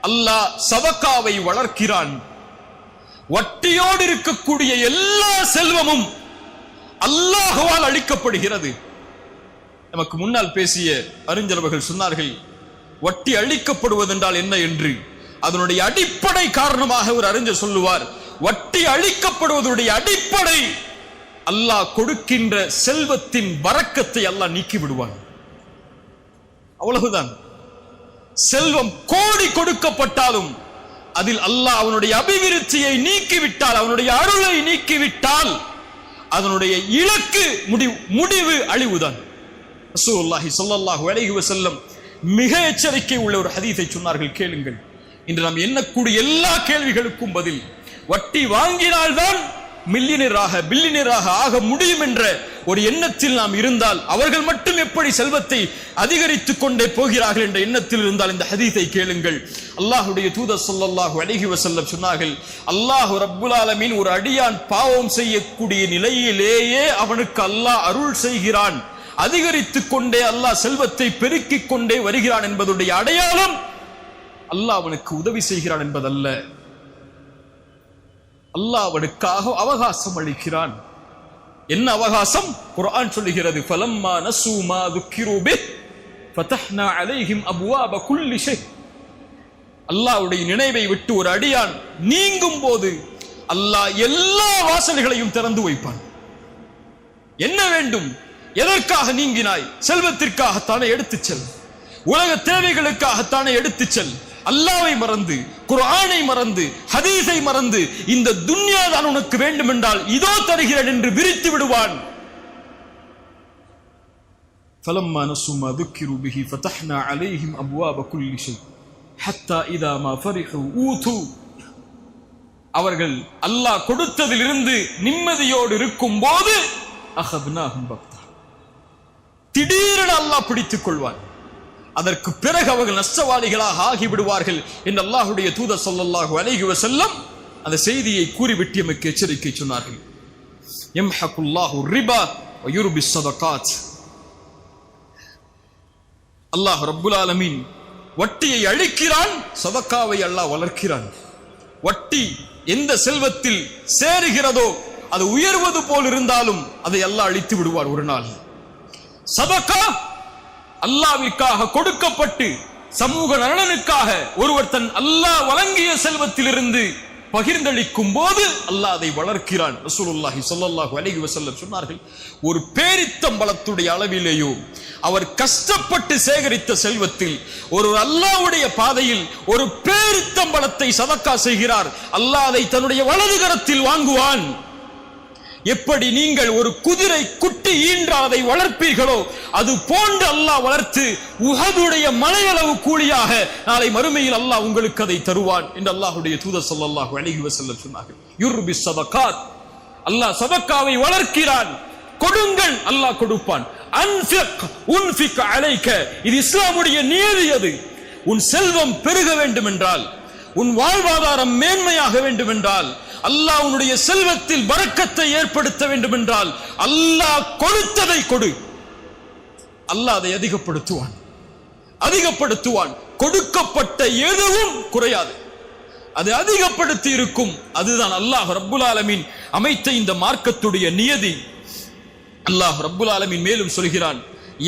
அல்லாஹ் சதகாவை வளர்க்கிறான். வட்டியோடு இருக்கக்கூடிய எல்லா செல்வமும் அல்லாஹ்வால் அழிக்கப்படுகிறது. நமக்கு முன்னால் பேசிய அறிஞர்கள் சொன்னார்கள், வட்டி அழிக்கப்படுவதென்றால் என்ன என்று. அதனுடைய அடிப்படை காரணமாக ஒரு அறிஞர் சொல்லுவார், வட்டி அழிக்கப்படுவதனுடைய அடிப்படை அல்லாஹ் கொடுக்கின்ற செல்வத்தின் பரக்கத்தை அல்லாஹ் நீக்கி விடுவான். அவ்வளவுதான். செல்வம் கோடி கொடுக்கப்பட்டாலும் அதில் அல்லாஹ் அவனுடைய அபிவிருத்தியை நீக்கிவிட்டால், அவனுடைய அருளை நீக்கிவிட்டால், அதனுடைய இலக்கு முடிவு அழிவுதான். ரசூலுல்லாஹி ஸல்லல்லாஹு அலைஹி வஸல்லம் மிக எச்சரிக்கை உள்ள ஒரு ஹதீஸை சொன்னார்கள், கேளுங்கள். இன்று நாம் எண்ணக்கூடிய எல்லா கேள்விகளுக்கும் பதில். வட்டி வாங்கினால்தான் பில்லியனராக ஆக முடியும் என்ற ஒரு எண்ணத்தில் நாம் இருந்தால், அவர்கள் மட்டும் எப்படி செல்வத்தை அதிகரித்துக் கொண்டே போகிறார்கள் என்ற எண்ணத்தில் இருந்தால் இந்த ஹதீஸை கேளுங்கள். அல்லாஹ்வுடைய தூதர் ஸல்லல்லாஹு அலைஹி வஸல்லம் சொன்னார்கள், அல்லாஹ் ரப்புல் ஆலமீன் ஒரு அடியான் பாவம் செய்யக்கூடிய நிலையிலேயே அவனுக்கு அல்லாஹ் அருள் செய்கிறான், அதிகரித்துக் கொண்டே அல்லாஹ் செல்வத்தை பெருக்கிக் கொண்டே வருகிறான் என்பதுடைய அடையாளம் அல்லாஹ் அவனுக்கு உதவி செய்கிறான் என்பதல்ல, அல்லாஹ் அவனுக்காக அவகாசம் அளிக்கிறான். என்ன அவகாசம்? குர்ஆன் சொல்லுகிறது, ஃபலம்மா நஸூ மா ذுக்கிரு பிஹ் ஃபதஹ்னா அலைஹிம் அப்வாப குல்லி ஷை. அல்லாஹ்வுடைய நினைவை விட்டு ஒரு அடியான் நீங்கும் போது அல்லாஹ் எல்லா வாசல்களையும் திறந்து வைப்பான். என்ன வேண்டும்? எதற்காக நீங்கினாய்? செல்வத்திற்காகத்தானே எடுத்துச் செல், உலக தேவைகளுக்காகத்தானே எடுத்துச் செல். அல்லாஹ்வை மறந்து, குர்ஆனை மறந்து, ஹதீஸை மறந்து இந்த துன்யா தான் உனக்கு வேண்டும் என்றால் இதோ தருகிறேன் என்று விரித்து விடுவான். فلما نسوا ما ذكروا به فتحنا عليهم ابواب كل شيء حتى اذا ما فرحوا اوتوا. அவர்கள் அல்லாஹ் கொடுத்ததிலிருந்து நிம்மதியோடு இருக்கும் போது அஹத்னாஹும் பக்தா, திடீரென அல்லாஹ் பிடித்துக் கொள்வான். அதற்கு பிறகு அவர்கள் நஷ்டவாளிகளாக ஆகிவிடுவார்கள் என்று அல்லாஹ்வுடைய தூதர் ஸல்லல்லாஹு அலைஹி வஸல்லம் அந்த செய்தியை கூறிவிட்டு எமக்கு எச்சரிக்கை சொன்னார்கள். யம்ஹகுல்லாஹு ரிபா வ யுர்பிஸ் ஸதகாத். அல்லாஹ் ரப்புல் ஆலமீன் வட்டியை அழிக்கிறான், சதகாவை அல்லாஹ் வளர்க்கிறான். வட்டி எந்த செல்வத்தில் சேருகிறதோ அது உயர்வது போல் இருந்தாலும் அதை அல்லாஹ் அழித்து விடுவார் ஒரு நாள். சதகா அல்லாஹ்விற்காக கொடுக்கப்பட்டு சமூக நலனுக்காக ஒருவர் தன் அல்லாஹ் வழங்கிய செல்வத்திலிருந்து பகிர்ந்தளிக்கும் போது அல்லாஹ் அதை வளர்க்கிறான். ரசூலுல்லாஹி ஸல்லல்லாஹு அலைஹி வஸல்லம் சொன்னார்கள், ஒரு பேரித்தம்பழத்துடைய அளவிலேயோ அவர் கஷ்டப்பட்டு சேகரித்த செல்வத்தில் ஒரு அல்லாஹ்வுடைய பாதையில் ஒரு பேரித்தம்பழத்தை சதக்கா செய்கிறார், அல்லாஹ் அதை தன்னுடைய வலது கரத்தில் வாங்குவான். எப்படி நீங்கள் ஒரு குதிரை குட்டி ஈன்றால் அதை வளர்ப்பீர்களோ அது போன்று அல்லாஹ் வளர்த்து உஹதுடைய மலையளவு கூலியாக நாளை மறுமையில் அல்லாஹ் உங்களுக்கு அதை தருவான் என்று அல்லாஹ்வுடைய தூதர் ஸல்லல்லாஹு அலைஹி வஸல்லம் சொன்னார்கள். யுர்பி ஸதகாத், அல்லாஹ் சதகாவை வளர்க்கிறான். கொடுங்கள், அல்லாஹ் கொடுப்பான். அன்ஃபிக் உன்ஃபிக் அலைக, இது இஸ்லாமுடைய நியதி. அது உன் செல்வம் பெருக வேண்டும் என்றால், உன் வாழ்வாதாரம் மேன்மையாக வேண்டும் என்றால், அல்லாஹ் உன்னுடைய செல்வத்தில் பரக்கத்தை ஏற்படுத்த வேண்டும் என்றால் அல்லாஹ் கொடுத்ததை கொடு, அல்லாஹ் அதை அதிகப்படுத்துவான். கொடுக்கப்பட்ட எதுவும் குறையாது, அது அதிகப்படுத்தி இருக்கும். அதுதான் அல்லாஹ் ரப்புல் ஆலமீன் அமைத்த இந்த மார்க்கத்துடைய நியதி. அல்லாஹ் ரப்புல் ஆலமீன் மேலும் சொல்கிறான்,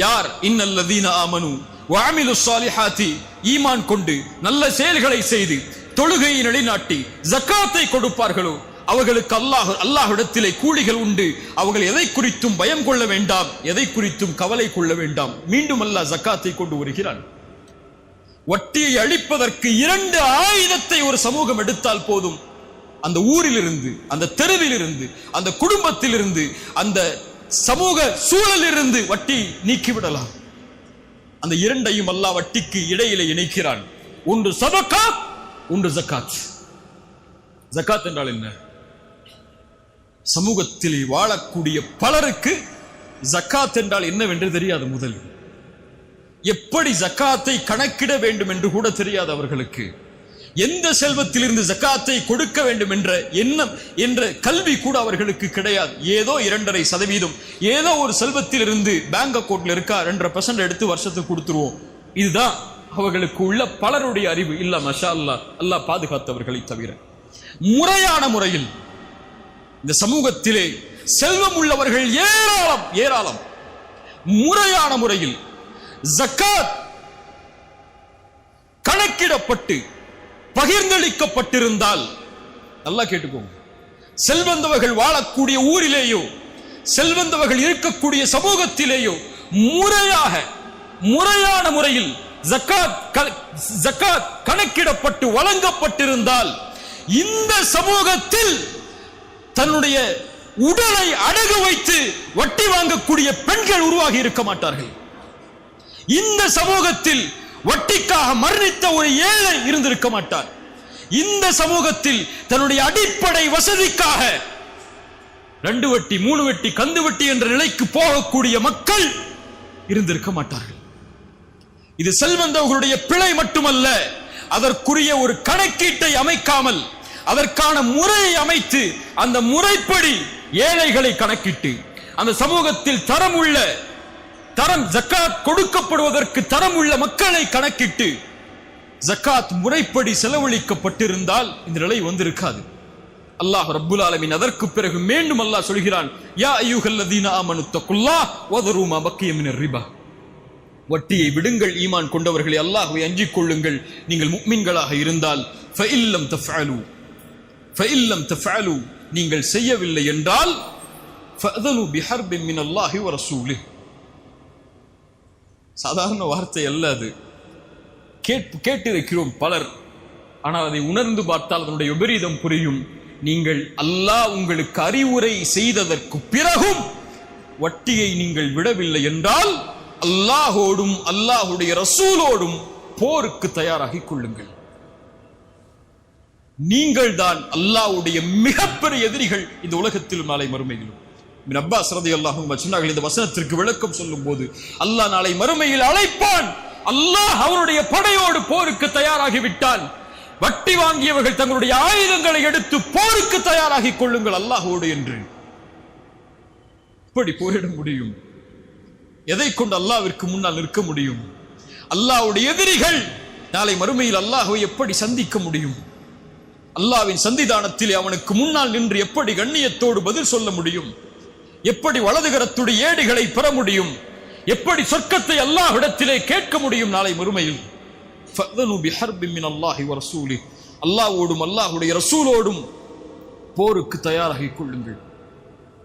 யார் இன்னல்லதீன ஆமனு வ அமிலுஸ் ஸாலிஹாத்தி, ஈமான் கொண்டு நல்ல செயல்களை செய்து தொழுகையை நிலைநாட்டி ஜக்காத்தை கொடுப்பார்களோ அவர்களுக்கு அல்லாஹ்விடத்திலே கூலிகள் உண்டு. அவர்கள் எதை குறித்தும் பயம் கொள்ள வேண்டாம், எதை குறித்தும் கவலை கொள்ள வேண்டாம். மீண்டும் அல்லாஹ் ஜக்காத்தை கொண்டு வருகிறான். வட்டியை அழிப்பதற்கு 2 ஆயுதத்தை ஒரு சமூகம் எடுத்தால் போதும், அந்த ஊரிலிருந்து, அந்த தெருவிலிருந்து, அந்த குடும்பத்திலிருந்து, அந்த சமூக சூழலிலிருந்து வட்டி நீக்கிவிடலாம். அந்த 2ஐயும் அல்லாஹ் வட்டிக்கு இடையிலே இணைக்கிறான். ஒன்று சதகா, ஒன்று ஜகாத். ஜகாத் என்றால் என்ன? சமூகத்தில் வாழக்கூடிய பலருக்கு ஜகாத் என்றால் என்னவென்று தெரியாது. முதல் எப்படி ஜகாத்தை கணக்கிட வேண்டும் என்று கூட தெரியாது அவர்களுக்கு. எந்த செல்வத்திலிருந்து ஜகாத்தை கொடுக்க வேண்டும் என்ற எண்ணம் என்ற கல்வி கூட அவர்களுக்கு கிடையாது. ஏதோ 2.5%, ஏதோ ஒரு செல்வத்திலிருந்து பேங்க் அக்கௌண்ட்ல இருக்கா 2% எடுத்து வருஷத்துக்கு கொடுத்துருவோம். இதுதான் அவர்களுக்கு உள்ள பலருடைய அறிவு. இல்ல மஷா அல்லாஹ், அல்லாஹ் பாதுகாத்தவர்களை தவிர முறையான முறையில் இந்த சமூகத்திலே செல்வம் உள்ளவர்கள் ஏராளம். முறையான முறையில் ஜகாத் கணக்கிடப்பட்டு பகிர்ந்தளிக்கப்பட்டிருந்தால், நல்லா கேட்டுக்கோங்க, செல்வந்தவர்கள் வாழக்கூடிய ஊரிலேயோ செல்வந்தவர்கள் இருக்கக்கூடிய சமூகத்திலேயோ முறையாக முறையான முறையில் ஜகாத் கணக்கிடப்பட்டு வழங்கப்பட்டிருந்தால் இந்த சமூகத்தில் தன்னுடைய உடலை அடகு வைத்து வட்டி வாங்கக்கூடிய பெண்கள் உருவாகி இருக்க மாட்டார்கள். இந்த சமூகத்தில் வட்டிக்காக மரணித்த ஒரு ஏழை இருந்திருக்க மாட்டார். இந்த சமூகத்தில் தன்னுடைய அடிப்படை வசதிக்காக 2 வட்டி 3 வட்டி கந்து வட்டி என்ற நிலைக்கு போகக்கூடிய மக்கள் இருந்திருக்க மாட்டார்கள். இது செல்வந்தவர்களுடைய பிழை மட்டுமல்ல, அதற்குரிய ஒரு கணக்கீட்டை அமைக்காமல் அதற்கான முறையை அமைத்து அந்த முறைப்படி ஏழைகளை கணக்கிட்டு அந்த சமூகத்தில் தரம் ஜக்காத் கொடுக்கப்படுவதற்கு தரம் உள்ள மக்களை கணக்கிட்டு ஜக்காத் முறைப்படி செலவழிக்கப்பட்டிருந்தால் இந்த நிலை வந்திருக்காது. அல்லாஹ் ரப்புல் ஆலமீன் அதற்கு பிறகு மீண்டும் அல்லாஹ் சொல்கிறான், யா அய்யுஹல்லதீன ஆமனு தக்குல்லாஹ் வதரு மா பக்கிய மினர் ரிபா. வட்டியை விடுங்கள் ஈமான் கொண்டவர்களே, அல்லாஹ்வை அஞ்சிக் கொள்ளுங்கள் நீங்கள் முஃமின்களாக இருந்தால். ஃபஇல்லம் தஃஅலு நீங்கள் செய்யவில்லை என்றால் ஃபஅதலு பிஹர்பின் மினல்லாஹி வ ரசூலிஹ். சாதாரண வார்த்தை அல்ல அது. கேட்டிருக்கிறோம் பலர், ஆனால் அதை உணர்ந்து பார்த்தால் அதனுடைய விபரீதம் புரியும். நீங்கள் அல்லாஹ் உங்களுக்கு அறிவுரை செய்ததற்கு பிறகும் வட்டியை நீங்கள் விடவில்லை என்றால் அல்லாஹோடும் அல்லாஹுடைய ரசூலோடும் போருக்கு தயாராகிக் கொள்ளுங்கள். நீங்கள் தான் அல்லாஹ்வுடைய மிகப்பெரிய எதிரிகள் இந்த உலகத்தில் நாளை மறுமையிலும். இப்னு அப்பாஸ் ரலியல்லாஹு அன்ஹு சொன்னார்கள், இந்த வசனத்திற்கு விளக்கம் சொல்லும் போது, அல்லாஹ் நாளை மறுமையில் அழைப்பான். அல்லாஹ் அவருடைய படையோடு போருக்கு தயாராகி விட்டான். வட்டி வாங்கியவர்கள் தங்களுடைய ஆயுதங்களை எடுத்து போருக்கு தயாராகிக் கொள்ளுங்கள் அல்லாஹ்வோடு என்று. எப்படி போரிட முடியும்? எதை கொண்டு அல்லாஹ்விற்கு முன்னால் நிற்க முடியும்? அல்லாஹ்வுடைய எதிரிகள் நாளை மறுமையில் அல்லாஹ்வை எப்படி சந்திக்க முடியும்? அல்லாஹ்வின் சந்திதானத்தில் அவனுக்கு முன்னால் நின்று எப்படி கண்ணியத்தோடு பதில் சொல்ல முடியும்? எப்படி வலதுகரத்துடைய ஏடுகளை பெற முடியும்? எப்படி சொர்க்கத்தை அல்லாஹ்விடத்திலே கேட்க முடியும் நாளை மறுமையில்? ஃபஅதனு பிஹர்பின் மினல்லாஹி வ ரசூலிஹ். அல்லாஹ்வோடும் அல்லாஹ்வுடைய ரசூலோடும் போருக்கு தயாராகிக் கொள்ளுங்கள்.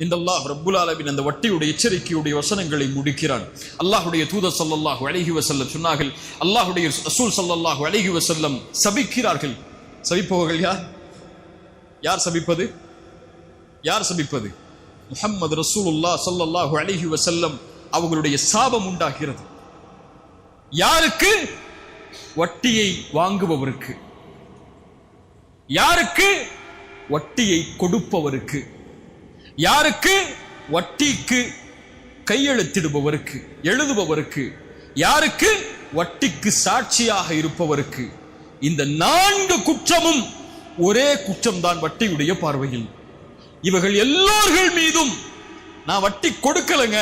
இந்த அல்லாஹ் ரப்புல் ஆலமீன் அந்த வட்டியுடைய எச்சரிக்கையுடைய வசனங்களை முடிக்கிறான். அல்லாஹ்வுடைய தூதர் ஸல்லல்லாஹு அலைஹி வஸல்லம் சொன்னார்கள், அல்லாஹ்வுடைய ரசூல் ஸல்லல்லாஹு அலைஹி வஸல்லம் சபிக்கிறார்கள். சபிப்பவர்கள் யார்? யார் சபிப்பது? யார் சபிப்பது? முஹம்மது ரசூலுல்லாஹ் ஸல்லல்லாஹு அலைஹி வஸல்லம் அவர்களுடைய சாபம் உண்டாகிறது. யாருக்கு? வட்டியை வாங்குபவருக்கு. யாருக்கு? வட்டியை கொடுப்பவருக்கு. யாருக்கு? வட்டிக்கு கையெழுத்திடுபவருக்கு, எழுதுபவருக்கு. யாருக்கு? வட்டிக்கு சாட்சியாக இருப்பவருக்கு. இந்த 4 குற்றமும் ஒரே குற்றம் தான் வட்டியுடைய பார்வையில். இவர்கள் எல்லோர்கள் மீதும் நான் வட்டி கொடுக்கலங்க,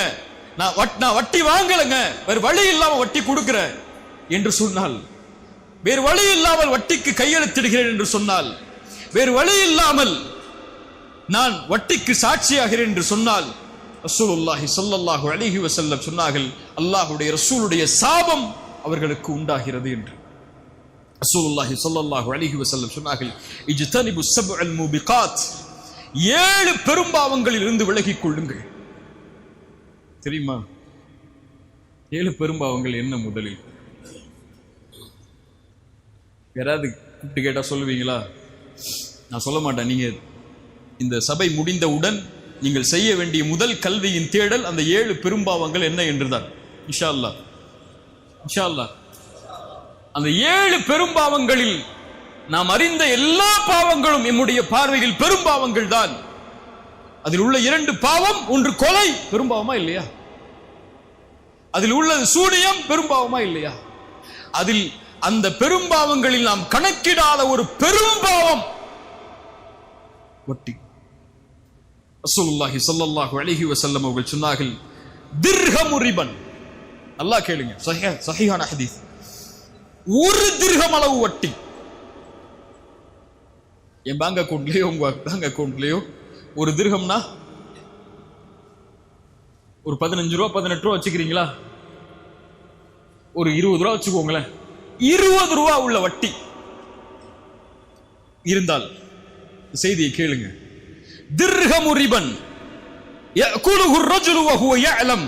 நான் வட்டி வாங்கலங்க, வேறு வழி இல்லாம வட்டி கொடுக்கிறேன் என்று சொன்னால், வேறு வழி இல்லாமல் வட்டிக்கு கையெழுத்திடுகிறேன் என்று சொன்னால், வேறு வழி இல்லாமல் நான் வட்டிக்கு சாட்சியாகிறேன் என்று சொன்னால், ரசூலுல்லாஹி ஸல்லல்லாஹு அலைஹி வஸல்லம் சொன்னார்கள், அல்லாஹ்வுடைய ரசூலுடைய சாபம் அவர்களுக்கு உண்டாகிறது என்று. ரசூலுல்லாஹி ஸல்லல்லாஹு அலைஹி வஸல்லம் சொன்னார்கள், இஜ்தனிபு ஸப்அல் மூபிகாத், 7 பெரும்பாவங்களில் இருந்து விலகிக் கொள்ளுங்கள். தெரியுமா 7 பெரும்பாவங்கள் என்ன? முதலில் யாராவது கூப்பிட்டு கேட்டா சொல்லுவீங்களா? நான் சொல்ல மாட்டேன். நீங்க இந்த சபை முடிந்தவுடன் நீங்கள் செய்ய வேண்டிய முதல் கல்வியின் தேடல் அந்த 7 பெரும்பாவங்கள் என்ன என்றுதான். இன்ஷா அல்லாஹ், இன்ஷா அல்லாஹ். அந்த 7 பெரும்பாவங்களில் நாம் அறிந்த எல்லா பாவங்களும் நம்முடைய பார்வையில் பெரும்பாவங்கள் தான். அதில் உள்ள 2 பாவம், ஒன்று கொலை, பெரும்பாவமா இல்லையா? அதில் உள்ளது சூனியம், பெரும்பாவமா இல்லையா? அதில் அந்த பெரும்பாவங்களில் நாம் கணக்கிடாத ஒரு பெரும்பாவம் வட்டி. ரசூலுல்லாஹி ஸல்லல்லாஹு அலைஹி வஸல்லம் அவர்கள் சொன்னார்கள், திர்ஹமு ரிபன். அல்லாஹ் கேளுங்க, சஹீஹான ஹதீஸ். 1 திர்ஹம் அளவு வட்டி. என் பேங்க் அக்கவுண்ட்லயோ உங்க பேங்க் அக்கவுண்ட்லயோ 1 திர்ஹம்னா ஒரு 15 ரூபா 18 ரூபா வச்சுக்கிறீங்களா? ஒரு 20 ரூபா வச்சுக்கோங்களேன். 20 ரூபா உள்ள வட்டி இருந்தால் செய்தியை கேளுங்க. திர்ஹமு ரிபன் யஅகுலுஹு الرجل وهو يعلم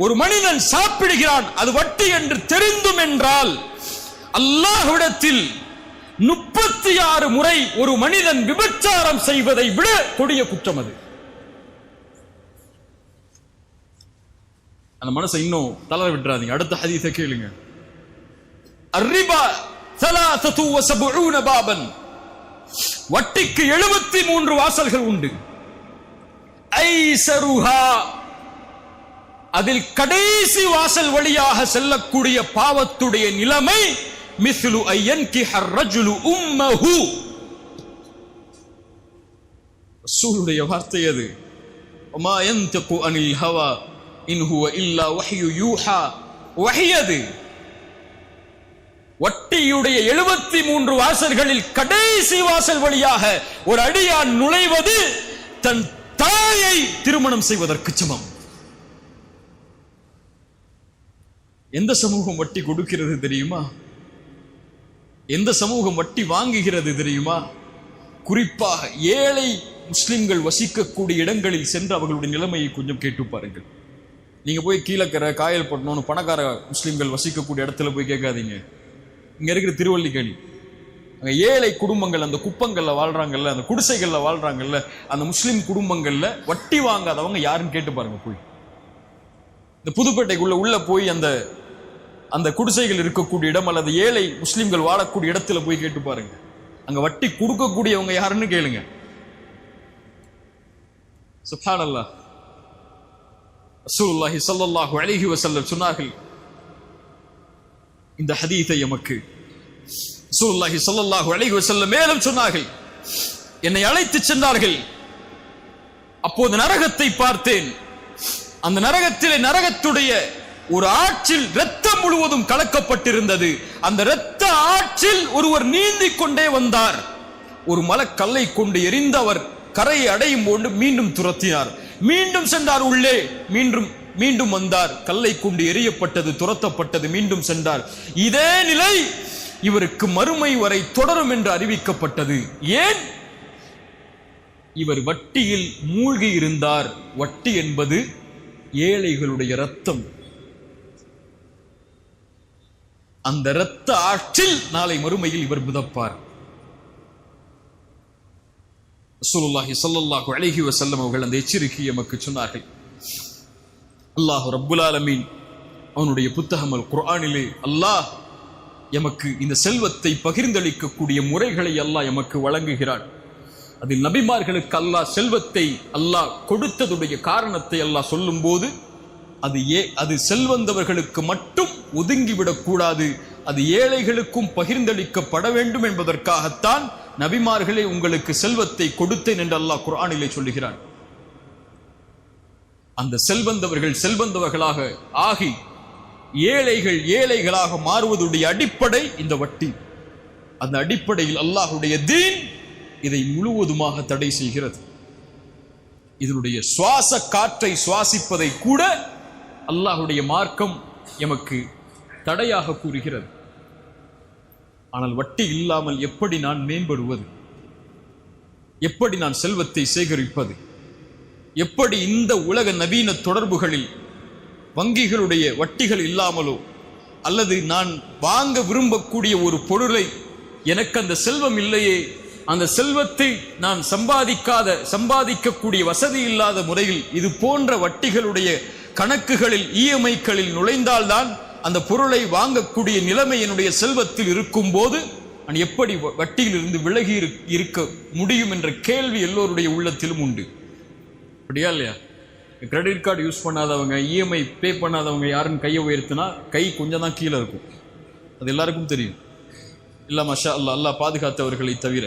ஒரு மனிதன் சாப்பிடுகிறான் அது வட்டி என்று தெரிந்தும் என்றால் அல்லாஹ்விடத்தில் 36 முறை ஒரு மனிதன் விபச்சாரம் செய்வதை விட கொடிய குற்றம் அது. அந்த மனசை இன்னும் தளர விட்டுறாதீங்க. அடுத்த ஹதீஸை கேளுங்க. அர்ரிபா 73 பாபன், வட்டிக்கு 73 வாசல்கள் உண்டு. ஐஸருஹா, அதில் கடைசி வாசல் வழியாக செல்லக்கூடிய பாவத்துடைய நிலைமை மிஸ்லு ஐயன்கிஹ الرجل امه. ரசூலுடைய வார்த்தை அது. وما ينطق عن الهوى ان هو الا وحي يوحى. வஹியது. வட்டியுடைய 73 வாசல்களில் கடைசி வாசல் வழியாக ஒரு அடியான் நுழைவது தன் தாயை திருமணம் செய்வதற்கு சமம். எந்த சமூகம் வட்டி கொடுக்கிறது தெரியுமா? எந்த சமூகம் வட்டி வாங்குகிறது தெரியுமா? குறிப்பாக ஏழை முஸ்லிம்கள் வசிக்கக்கூடிய இடங்களில் சென்று அவர்களுடைய நிலைமையை கொஞ்சம் கேட்டு பாருங்கள். நீங்க போய் கீழக்கரை காயல்பட்டணும்னு பணக்கார முஸ்லிம்கள் வசிக்கக்கூடிய இடத்துல போய் கேட்காதீங்க. இங்க இருக்கிற திருவல்லிக்கேணி, அங்க ஏழை குடும்பங்கள் அந்த குப்பங்கள்ல வாழ்றாங்கல்ல, அந்த குடிசைகள்ல வாழ்றாங்கல்ல, அந்த முஸ்லிம் குடும்பங்கள்ல வட்டி வாங்காதவங்க யாருன்னு கேட்டு பாருங்க. போய் இந்த புதுப்பேட்டைக்குள்ள உள்ள போய் அந்த குடிசைகள் இருக்கக்கூடிய இடம் அல்லது ஏழை முஸ்லிம்கள் வாழக்கூடிய இடத்துல போய் கேட்டு பாருங்க. அங்க வட்டி கொடுக்கக்கூடியவங்க யாருன்னு கேளுங்க. சுப்ஹானல்லாஹ். ரசூலுல்லாஹி ஸல்லல்லாஹு அலைஹி வஸல்லம் சொன்னார்கள் இந்த ஹதீஸை எமக்கு. ரசூலுல்லாஹி ஸல்லல்லாஹு அலைஹி வஸல்லம் மேலும் சொன்னார்கள், என்னை அழைத்து சென்றார்கள், அப்போது நரகத்தை பார்த்தேன். அந்த நரகத்திலே நரகத்துடைய ஒரு ஆற்றில் இரத்தம் முழுவதும் கலக்கப்பட்டிருந்தது. அந்த இரத்த ஆற்றில் ஒருவர் நீந்தி கொண்டே வந்தார். ஒரு மலக்கல்லை கொண்டு எரிந்து அவர் கரையை அடையும் போது மீண்டும் துரத்தினார். மீண்டும் சென்றார் உள்ளே, மீண்டும் வந்தார். கல்லை கொண்டு எரியப்பட்டது, துரத்தப்பட்டது, மீண்டும் சென்றார். இதே நிலை இவருக்கு மறுமை வரை தொடரும் என்று அறிவிக்கப்பட்டது. ஏன்? இவர் வட்டியில் மூழ்கி இருந்தார். வட்டி என்பது ஏழைகளுடைய ரத்தம். அந்த இரத்த ஆற்றில் நாளை மறுமையில் இவர் மிதப்பார். ரசூலுல்லாஹி ஸல்லல்லாஹு அலைஹி வஸல்லம் அவர்கள் அந்த எச்சரிக்கையை நமக்கு சொன்னார்கள். அல்லாஹ் ரப்புல் ஆலமீன் அவனுடைய புத்தகம் அல் குர்ஆனிலே அல்லாஹ் எமக்கு இந்த செல்வத்தை பகிர்ந்தளிக்கக்கூடிய முறைகளை அல்லாஹ் எமக்கு வழங்குகிறான். அதில் நபிமார்களுக்கு அல்லாஹ் செல்வத்தை அல்லாஹ் கொடுத்ததுடைய காரணத்தை அல்லாஹ் சொல்லும் போது அது செல்வந்தவர்களுக்கு மட்டும் ஒதுங்கிவிடக் கூடாது, அது ஏழைகளுக்கும் பகிர்ந்தளிக்கப்பட வேண்டும் என்பதற்காகத்தான் நபிமார்களே உங்களுக்கு செல்வத்தை கொடுத்தேன் என்று அல்லாஹ் குர்ஆனிலே சொல்லுகிறான். அந்த செல்வந்தவர்கள் செல்வந்தவர்களாக ஆகி ஏழைகள் ஏழைகளாக மாறுவதுடைய அடிப்படை இந்த வட்டி. அந்த அடிப்படையில் அல்லாஹ்வுடைய தீன் இதை முழுவதுமாக தடை செய்கிறது. இதனுடைய சுவாச காற்றை சுவாசிப்பதை கூட அல்லாஹ்வுடைய மார்க்கம் எமக்கு தடையாக கூறுகிறது. ஆனால் வட்டி இல்லாமல் எப்படி நான் மேம்படுவது? எப்படி நான் செல்வத்தை சேகரிப்பது? எப்படி இந்த உலக நவீன தொடர்புகளில் வங்கிகளுடைய வட்டிகள் இல்லாமலோ அல்லது நான் வாங்க விரும்பக்கூடிய ஒரு பொருளை எனக்கு அந்த செல்வம் இல்லையே, அந்த செல்வத்தை நான் சம்பாதிக்கக்கூடிய வசதி இல்லாத முறையில் இது போன்ற வட்டிகளுடைய கணக்குகளில் இஎம்ஐக்களில் நுழைந்தால்தான் அந்த பொருளை வாங்கக்கூடிய நிலைமை என்னுடைய செல்வத்தில் இருக்கும் போது நான் எப்படி வட்டியில் இருந்து விலகி இருக்க முடியும் என்ற கேள்வி எல்லோருடைய உள்ளத்திலும் உண்டு. அப்படியா இல்லையா? கிரெடிட் கார்டு யூஸ் பண்ணாதவங்க, இஎம்ஐ பே பண்ணாதவங்க யாருன்னு கையை உயர்த்தினா கை கொஞ்சம் தான் கீழே இருக்கும். அது எல்லாருக்கும் தெரியும். இல்ல மாஷா அல்லாஹ், அல்லாஹ் பாதுகாத்தவர்களை தவிர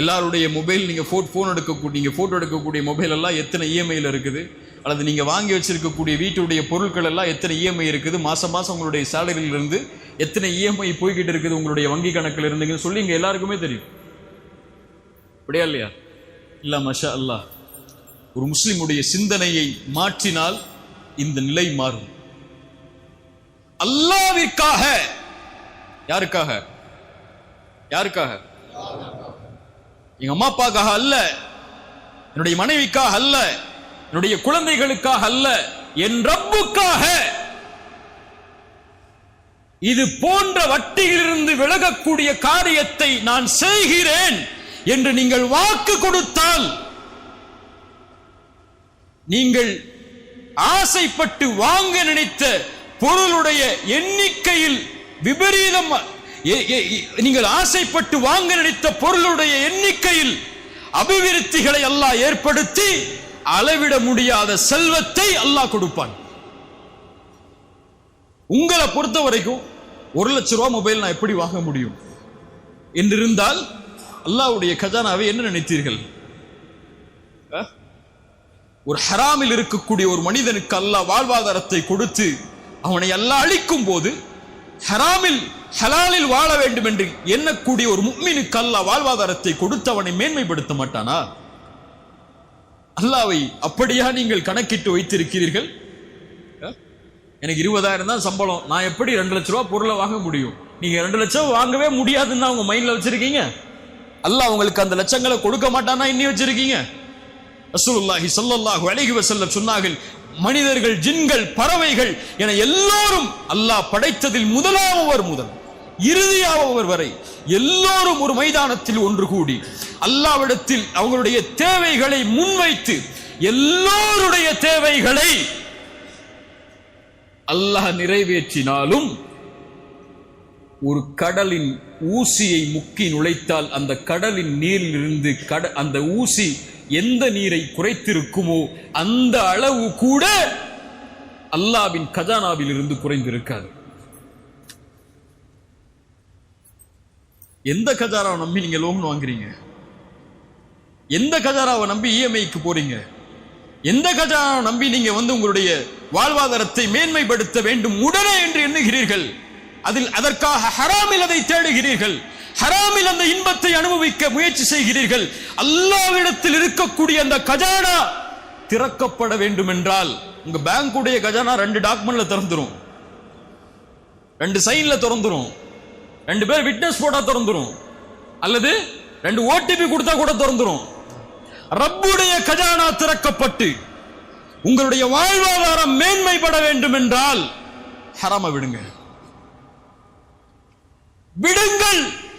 எல்லாருடைய மொபைல் நீங்கள் ஃபோட்டோ எடுக்கக்கூடிய மொபைல் எல்லாம் எத்தனை இஎம்ஐயில் இருக்குது, அல்லது நீங்கள் வாங்கி வச்சிருக்கக்கூடிய வீட்டுடைய பொருட்கள் எல்லாம் எத்தனை இஎம்ஐ இருக்குது, மாதம் உங்களுடைய சேலரியிலிருந்து எத்தனை இஎம்ஐ போய்கிட்டு இருக்குது உங்களுடைய வங்கி கணக்கில் இருந்துங்கன்னு சொல்லி இங்கே எல்லாருக்குமே தெரியும். அப்படியா இல்லையா? இல்ல மாஷா அல்லாஹ், ஒரு முஸ்லிமுடைய சிந்தனையை மாற்றினால் இந்த நிலை மாறும். அல்லாஹ்விற்காக. யாருக்காக? எங்க அம்மா அப்பாக்காக அல்ல, என்னுடைய மனைவிக்காக அல்ல, என்னுடைய குழந்தைகளுக்காக அல்ல, என் ரப்புக்காக இது போன்ற வட்டியிலிருந்து விலகக்கூடிய காரியத்தை நான் செய்கிறேன் என்று நீங்கள் வாக்கு கொடுத்தால், நீங்கள் ஆசைப்பட்டு வாங்க நினைத்த பொருளுடைய எண்ணிக்கையில் விபரீதம், நீங்கள் ஆசைப்பட்டு வாங்க நினைத்த பொருளுடைய எண்ணிக்கையில் அபிவிருத்திகளை அல்லாஹ் ஏற்படுத்தி அளவிட முடியாத செல்வத்தை அல்லாஹ் கொடுப்பான். உங்களை பொறுத்த வரைக்கும் 1 லட்சம் ரூபாய் மொபைல் நான் எப்படி வாங்க முடியும் என்றிருந்தால் அல்லாஹ்வுடைய கஜானாவை என்ன நினைத்தீர்கள்? ஒரு ஹராமில் இருக்கக்கூடிய ஒரு மனிதனுக்கு அல்லாஹ் வாழ்வாதாரத்தை கொடுத்து அவனை அல்லாஹ் அழிக்கும் போது, ஹராமில் ஹலாலில் வாழ வேண்டும் என்று எண்ணக்கூடிய ஒரு முஃமினுக்கு அல்லாஹ் வாழ்வாதாரத்தை கொடுத்து அவனை மேன்மைப்படுத்த மாட்டானா? அல்லாஹ்வை அப்படியா நீங்கள் கணக்கிட்டு வைத்திருக்கிறீர்கள்? எனக்கு 20,000 தான் சம்பளம், நான் எப்படி 2 லட்சம் ரூபாய் பொருளை வாங்க முடியும்? நீங்க 2 லட்சம் வாங்கவே முடியாதுன்னு உங்க மைண்ட்ல வச்சிருக்கீங்க. அல்லாஹ் உங்களுக்கு அந்த லட்சங்களை கொடுக்க மாட்டானா இன்னி வச்சிருக்கீங்க? ரசூலுல்லாஹி ஸல்லல்லாஹு அலைஹி வஸல்லம் சொன்னார்கள், மனிதர்கள், ஜின்கள், பறவைகள் என எல்லோரும் அல்லாஹ் படைத்ததில் முதலாமவர் முதல் இறுதியானவர் வரை எல்லோரும் ஒரு மைதானத்தில் ஒன்று கூடி அல்லாஹ்விடத்தில் அவங்களுடைய தேவைகளை முன்வைத்து எல்லோருடைய தேவைகளை அல்லாஹ் நிறைவேற்றினாலும், ஒரு கடலின் ஊசியை முக்கி நுழைத்தால் அந்த கடலின் நீரில் இருந்து அந்த ஊசி எந்த நீரை குறைத்திருக்குமோ அந்த அளவு கூட அல்லாஹ்வின் கஜானாவில் இருந்து குறைந்திருக்காது. எந்த கஜானாவை நம்பி நீங்க லோன் வாங்குறீங்க? எந்த கஜானாவை நம்பி இஎம்ஐக்கு போறீங்க? எந்த கஜானாவை நம்பி நீங்க உங்களுடைய வாழ்வாதாரத்தை மேன்மைப்படுத்த வேண்டும் உடனே என்று எண்ணுகிறீர்கள்? அதற்காக ஹராமில் அதை தேடுகிறீர்கள், ஹராமில் அந்த இன்பத்தை அனுபவிக்க முயற்சி செய்கிறீர்கள். அல்லாஹ்விடத்தில் இருக்கக்கூடிய அந்த கஜானா திறக்கப்பட வேண்டும் என்றால், உங்க பேங்குடைய கஜானா 2 டாக்குமெண்ட்ல திறந்துரும், 2 சைன்ல திறந்துரும், 2 பேர் விட்னஸ் போட்டா திறந்துரும், அல்லது 2 ஓடிபி கொடுத்தா கூட திறந்துரும். ரப்புடைய கஜானா திறக்கப்பட்டு உங்களுடைய வாழ்வாதாரம் மேன்மைப்பட வேண்டும் என்றால் ஹராம விடுங்கள்.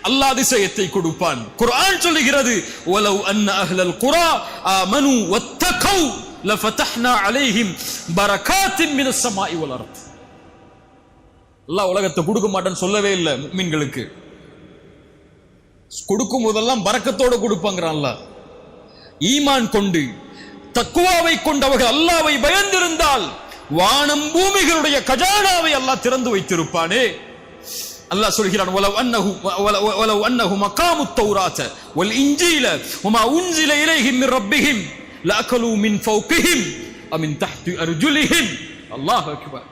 அல்லாஹ் அதிசயத்தை கொடுப்பான். குர்ஆன் சொல்லுகிறது, வலவ் அன்ன அஹ்லல் குரா ஆமனு வத்தகௌ லஃபதஹ்னா அலைஹிம் பரகாத்தின் மினஸ் ஸமாஇ வல் அர்த். அல்லாஹ் உலகத்தை கொடுக்க மாட்டேன்னு சொல்லவே இல்லை. முஃமின்களுக்கு கொடுக்கும் போதெல்லாம் பரக்கத்தோடு கொடுப்பாங்கிறான் அல்லாஹ். ஈமான் கொண்டு தக்வாவை கொண்டவர்கள் அல்லாஹ்வை பயந்திருந்தால் வானம் பூமிகளுடைய கஜானாவை அல்லாஹ் திறந்து வைத்திருப்பானே. அல்லாஹ் சொல்கிறான், வலவ் அன்னஹு மகாமுத் தௌராத வல் இன்ஜீல வமா உன்ஸில இலைஹிம் மின் ரப்பிஹிம் லஅகலு மின் ஃபௌகிஹிம் வ மின் தஹ்தி அர்ஜுலிஹிம். அல்லாஹ் அக்பர்.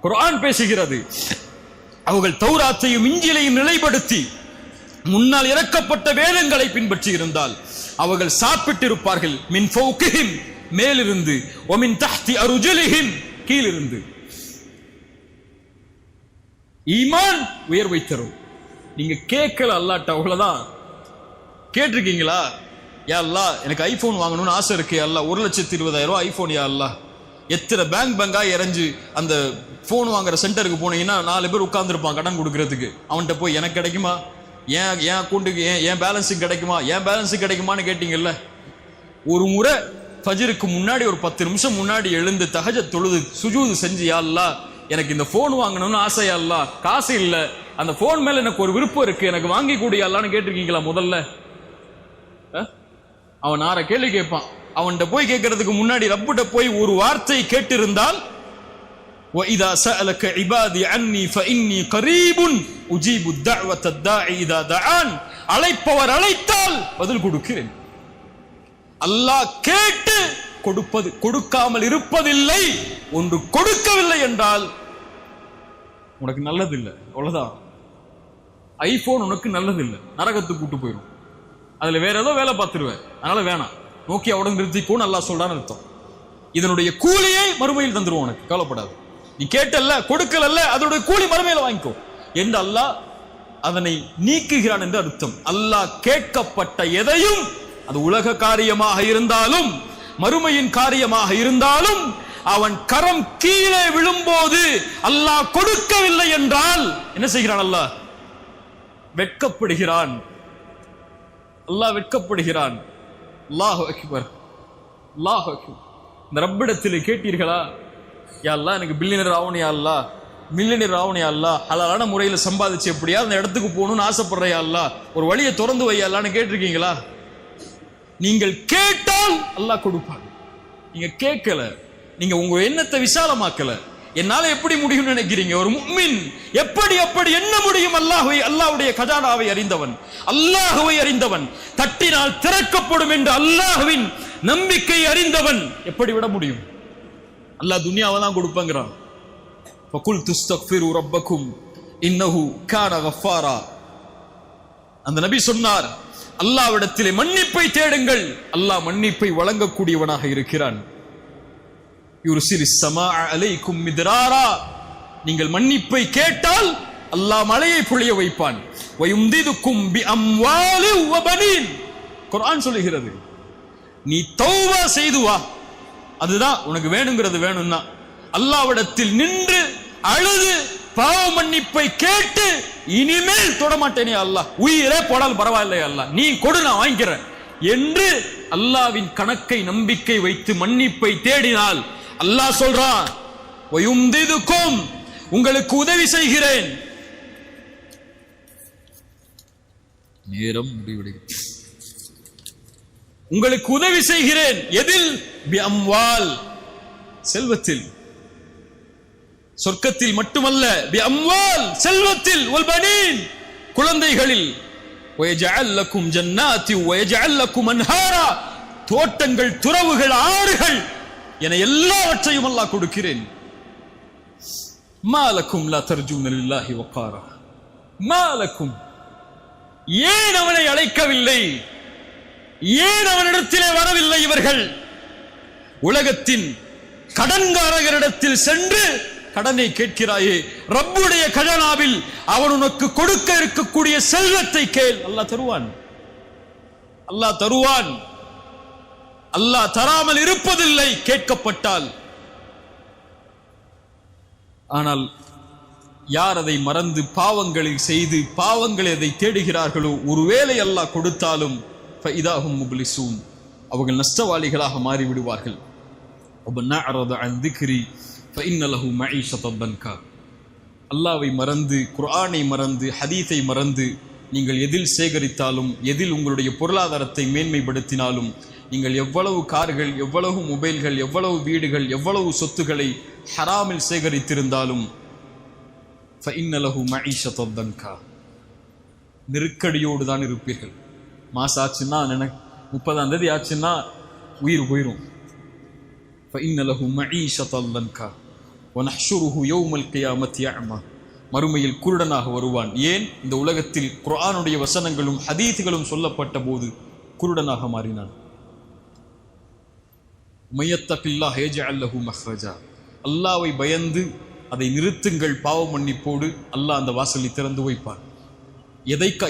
குர்ஆன் பேசுகிறது, அவர்கள் தௌராத்தையும் இன்ஜீலையும் நிலைப்படுத்தி முன்னால் இறக்கப்பட்ட வேதங்களை பின்பற்றி இருந்தால் அவர்கள் சாப்பிட்டிருப்பார்கள். மின் ஃபௌகிஹிம் மேலிருந்து, வ மின் தஹ்தி அர்ஜுலிஹிம் கீழிருந்து. ஈமான் உயர்வை தரும். நீங்க கேட்கல அல்லாஹ்ட்ட, அவ்வளவுதான். கேட்டிருக்கீங்களா? யா அல்லாஹ் எனக்கு ஐபோன் வாங்கணும்னு ஆசை இருக்கு, அல்லாஹ் 1,20,000 ஐபோன் யா அல்லாஹ். எத்தனை பேங்கா இறஞ்சு அந்த போன் வாங்குற சென்டருக்கு போனீங்கன்னா 4 பேர் உட்கார்ந்துருப்பான் கடன் கொடுக்கறதுக்கு. அவன்கிட்ட போய் எனக்கு கிடைக்குமா, என் அக்கௌண்ட்டுக்கு என் பேலன்ஸுக்கு கிடைக்குமா, என் பேலன்ஸுக்கு கிடைக்குமான்னு கேட்டீங்கல்ல. ஒரு முறை ஃபஜ்ருக்கு முன்னாடி ஒரு 10 நிமிஷம் முன்னாடி எழுந்து தஹஜ்ஜத் தொழுது சுஜூது செஞ்சு, யா அல்லாஹ் எனக்கு இந்த போன் வாங்கணும்னு ஆசையா அல்லாஹ், காசு இல்ல, அந்த போன் மேல எனக்கு ஒரு விருப்பம் இருக்கு, எனக்கு வாங்கி கூடிய அல்லான்னு கேட்டிருக்கீங்களா? முதல்ல அவன் 6 கேள்வி கேட்பான். அவன்கிட்ட போய் கேட்கறதுக்கு முன்னாடி ரப்புட்ட போய் ஒரு வார்த்தை கேட்டிருந்தால், وَإِذَا سَأَلَكَ عِبَادِي عَنِّي فَإِنِّي قَرِيبٌ أُجِيبُ الدَّعْوَةَ الدَّاعِ إِذَا دَعَانِ. அழைப்பவர் அழைத்தால் பதில் கொடுக்கிறேன். அல்லாஹ் கேட்டு கொடுப்பது, கொடுக்காமல் இருப்பதில்லை. ஒன்று கொடுக்கவில்லை என்றால் உனக்கு நல்லதில்லை, அவ்வளவுதான். ஐபோன் உனக்கு நல்லதில்லை, நரகத்துக்கு கூட்டு போயிடும். அதுல வேற ஏதோ வேலை பார்த்துருவேன், அதனால வேணாம், நோக்கியாவோட நிறுத்திக்கோன்னு அல்லாஹ் சொல்றான்னு அர்த்தம். இதனுடைய கூலியை மறுமையில் தந்துருவோம், உனக்கு கவலைப்படாது. நீ கேட்டல்ல, கொடுக்கலல்ல, அதனுடைய கூலி மறுமையில வாங்கிக்கோ என்று அல்லாஹ் அதனை நீக்குகிறான் என்று அர்த்தம். அல்லாஹ் கேட்கப்பட்ட எதையும், அது உலக காரியமாக இருந்தாலும் மறுமையின் காரியமாக இருந்தாலும் அவன் கரம் கீழே விழும்போது அல்லாஹ் கொடுக்கவில்லை என்றால் என்ன செய்கிறான்? அல்லாஹ் வெட்கப்படுகிறான். அல்லாஹ் வெட்கப்படுகிறான். அல்லாஹு அக்பர், அல்லாஹு அக்பர். இந்த ரப்பிடத்தில் கேட்டீர்களா, யா அல்லாஹ் எனக்கு பில்லியனர் ஆகணும், யா அல்லாஹ் மில்லியனர் ஆகணும், யா அல்லாஹ் ஹலாலான முறையில் சம்பாதிச்சு எப்படியா அந்த இடத்துக்கு போகணும்னு ஆசைப்படுற, யா அல்லாஹ் ஒரு வழியை திறந்து வை யா அல்லாஹ்னு கேட்டிருக்கீங்களா? நீங்கள் கேட்டால் அல்லாஹ் கொடுப்பான். நீங்க கேட்கல, நீங்க உங்க எண்ணத்தை விசாலமாக்கல. என்னால எப்படி முடியும்னு நினைக்கிறீங்க? ஒரு முஃமின் எப்படி என்ன முடியும்? அல்லாஹ்வுடைய கஜானாவை அறிந்தவன், அல்லாஹ்வை அறிந்தவன், தட்டினால் திறக்கப்படும் என்று அல்லாஹ்வின் நம்பிக்கை அறிந்தவன் எப்படி விட முடியும்? அல்லாஹ் துனியாவை தான் கொடுப்பாங்கிறான். ஃபகுல் துஸ்தக்ஃபிரு ரப்பக்கும் இன்னஹு கான கஃபாரா. அந்த நபி சொன்னார், அல்லாஹ்விடத்திலே மன்னிப்பை தேடுங்கள், அல்லாஹ் மன்னிப்பை வழங்கக்கூடியவனாக இருக்கிறான். யுர்சிலிஸ் ஸமாஅ அலைக்கும் மித்ராரா. நீங்கள் மன்னிப்பை கேட்டால் அல்லாஹ் மழையை பொழிய வைப்பான். வயும்திதுக்கும் பிஅம்வாலி வபனீன். குர்ஆன் சொல்லுகிறது, நீ தௌபா செய்து வா, அதுதான் உனக்கு வேணுங்கிறது வேணும்னா அல்லாஹ்விடத்தில் நின்று அழுது பாவ மன்னிப்பை கேட்டு இனிமேல் தொடமாட்டேனே அல்லாஹ், உயிரே போடால் பரவாயில்லை அல்லாஹ், நீ கொடு நான் வாங்கிக்கிறேன் என்று அல்லாஹ்வின் கணக்கை நம்பிக்கை வைத்து மன்னிப்பை தேடினால் அல்லாஹ் சொல்றான், வயும்திதுக்கும் உங்களுக்கு உதவி செய்கிறேன். நேரம் முடிவடைகிறது. உங்களுக்கு உதவி செய்கிறேன். எதில்? பிஅம்வால், செல்வத்தில். சொர்க்கத்தில் மட்டுமல்ல, பிஅம்வால் செல்வத்தில், வல்பனீன் குழந்தைகளில். வயஜஅல் லக்கும் ஜன்னாத்தி வயஜஅல் லக்கும் அன்ஹாரா, தோட்டங்கள், துறவுகள், ஆறுகள் என எல்லாவற்றையும் அல்லாஹ் கொடுக்கிறேன். மாலக்கும் லா தர்ஜூன லில்லாஹி வகாரா. மாலக்கும், ஏன் அவனை அழைக்கவில்லை? ஏன் அவனிடத்திலே வரவில்லை இவர்கள்? உலகத்தின் கடன்காரரிடத்தில் சென்று கடனை கேட்கிறாயே, ரப்புடைய கஜானாவில் அவன் உனக்கு கொடுக்க இருக்கக்கூடிய செல்வத்தை கேள், அல்லாஹ் தருவான். அல்லாஹ் தருவான். அல்லாஹ் தராமல் இருப்பதில்லை கேட்கப்பட்டால். ஆனால் யார் அதை மறந்து பாவங்களில் செய்து பாவங்களை அதை தேடுகிறார்களோ, ஒருவேளை அல்லாஹ் கொடுத்தாலும் ஃபஇதாஹும் முப்லிசூன், அவர்கள் நஷ்டவாளிகளாக மாறிவிடுவார்கள். வமன் அஅரத அன் திக்ரி ஃபஇன்ன லஹு மஈஷத்தன் தன்கா. அல்லாஹ்வை மறந்து, குர்ஆனை மறந்து, ஹதீஸை மறந்து நீங்கள் எதில் சேகரித்தாலும், எதில் உங்களுடைய பொருளாதாரத்தை மேன்மைப்படுத்தினாலும், நீங்கள் எவ்வளவு கார்கள், எவ்வளவு மொபைல்கள், எவ்வளவு வீடுகள், எவ்வளவு சொத்துக்களை ஹராமில் சேகரித்திருந்தாலும் ஃபஇன்ன லஹு மஈஷத்தன் தன்கா, நெருக்கடியோடு தான் இருப்பீர்கள். மாசம் ஆச்சுன்னா 30ஆம் தேதி ஆச்சுன்னா உயிர் போயிடும். ஃபஇன்ன லஹு மஈஷத்தன் தன்கா வநஹ்ஷுருஹு யௌமல் கியாமத்தி அஅமா, மறுமையில் குருடனாக வருவான். ஏன்? இந்த உலகத்தில் குர்ஆனுடைய வசனங்களும் ஹதீஸ்களும் சொல்லப்பட்ட போது குருடனாக மாறினான். மய்யத்தகில்லாஹ் யஜஅல் லஹு மஹ்ரஜா, அல்லாஹ்வை பயந்து அதை நிறுத்துங்கள் பாவ மன்னிப்போடு, அல்லாஹ் அந்த வாசலை திறந்து வைப்பான்.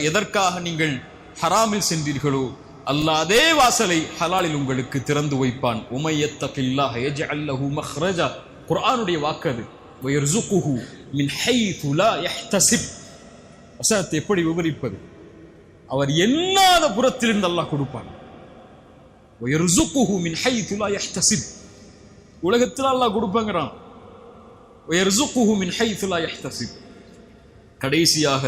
எதற்காக நீங்கள் ஹராமில் சென்றீர்களோ அல்லாஹ் அதே வாசலை ஹலாலில் உங்களுக்கு திறந்து வைப்பான். உமையத்தகில்லாஹ் யஜஅல் லஹு மஹ்ரஜா, குர்ஆனுடைய வாக்கு அது. வயர்ஸுகுஹு மின் ஹைது லா யஹ்தஸிப், வசனத்தை எப்படி விவரிப்பது? அவர் எண்ணாத புறத்திலிருந்து அல்லாஹ் கொடுப்பான். வயர்ஸுகுஹு மின் ஹைது லா யஹ்தஸிப், உலகத்தில் அல்லாஹ் கொடுப்பாங்கறான். வயர்ஸுகுஹு மின் ஹைது லா யஹ்தஸிப். கடைசியாக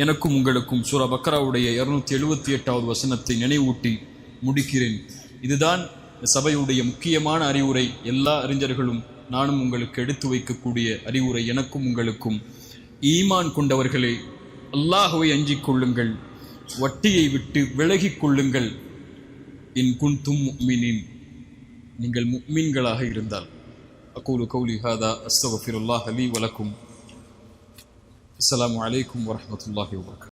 எனக்கும் உங்களுக்கும் சூரா பக்ராவுடைய 278வது வசனத்தை நினைவூட்டி முடிக்கிறேன். இதுதான் சபையுடைய முக்கியமான அறிவுரை. எல்லா அறிஞர்களும் நானும் உங்களுக்கு எடுத்து வைக்கக்கூடிய அறிவுரை. எனக்கும் உங்களுக்கும், ஈமான் கொண்டவர்களே, அல்லாஹ்வை அஞ்சிக் கொள்ளுங்கள், வட்டியை விட்டு விலகிக் கொள்ளுங்கள். இன் குன்தும் முஃமினீன், நீங்கள் முஃமின்களாக இருந்தால். அகூலு கௌலி ஹாதா அஸ்தக்ஃபிருல்லாஹ் லீ வலக்கும். அஸ்ஸலாமு அலைக்கும் வரஹ்மத்துல்லாஹி வபரகாத்துஹு.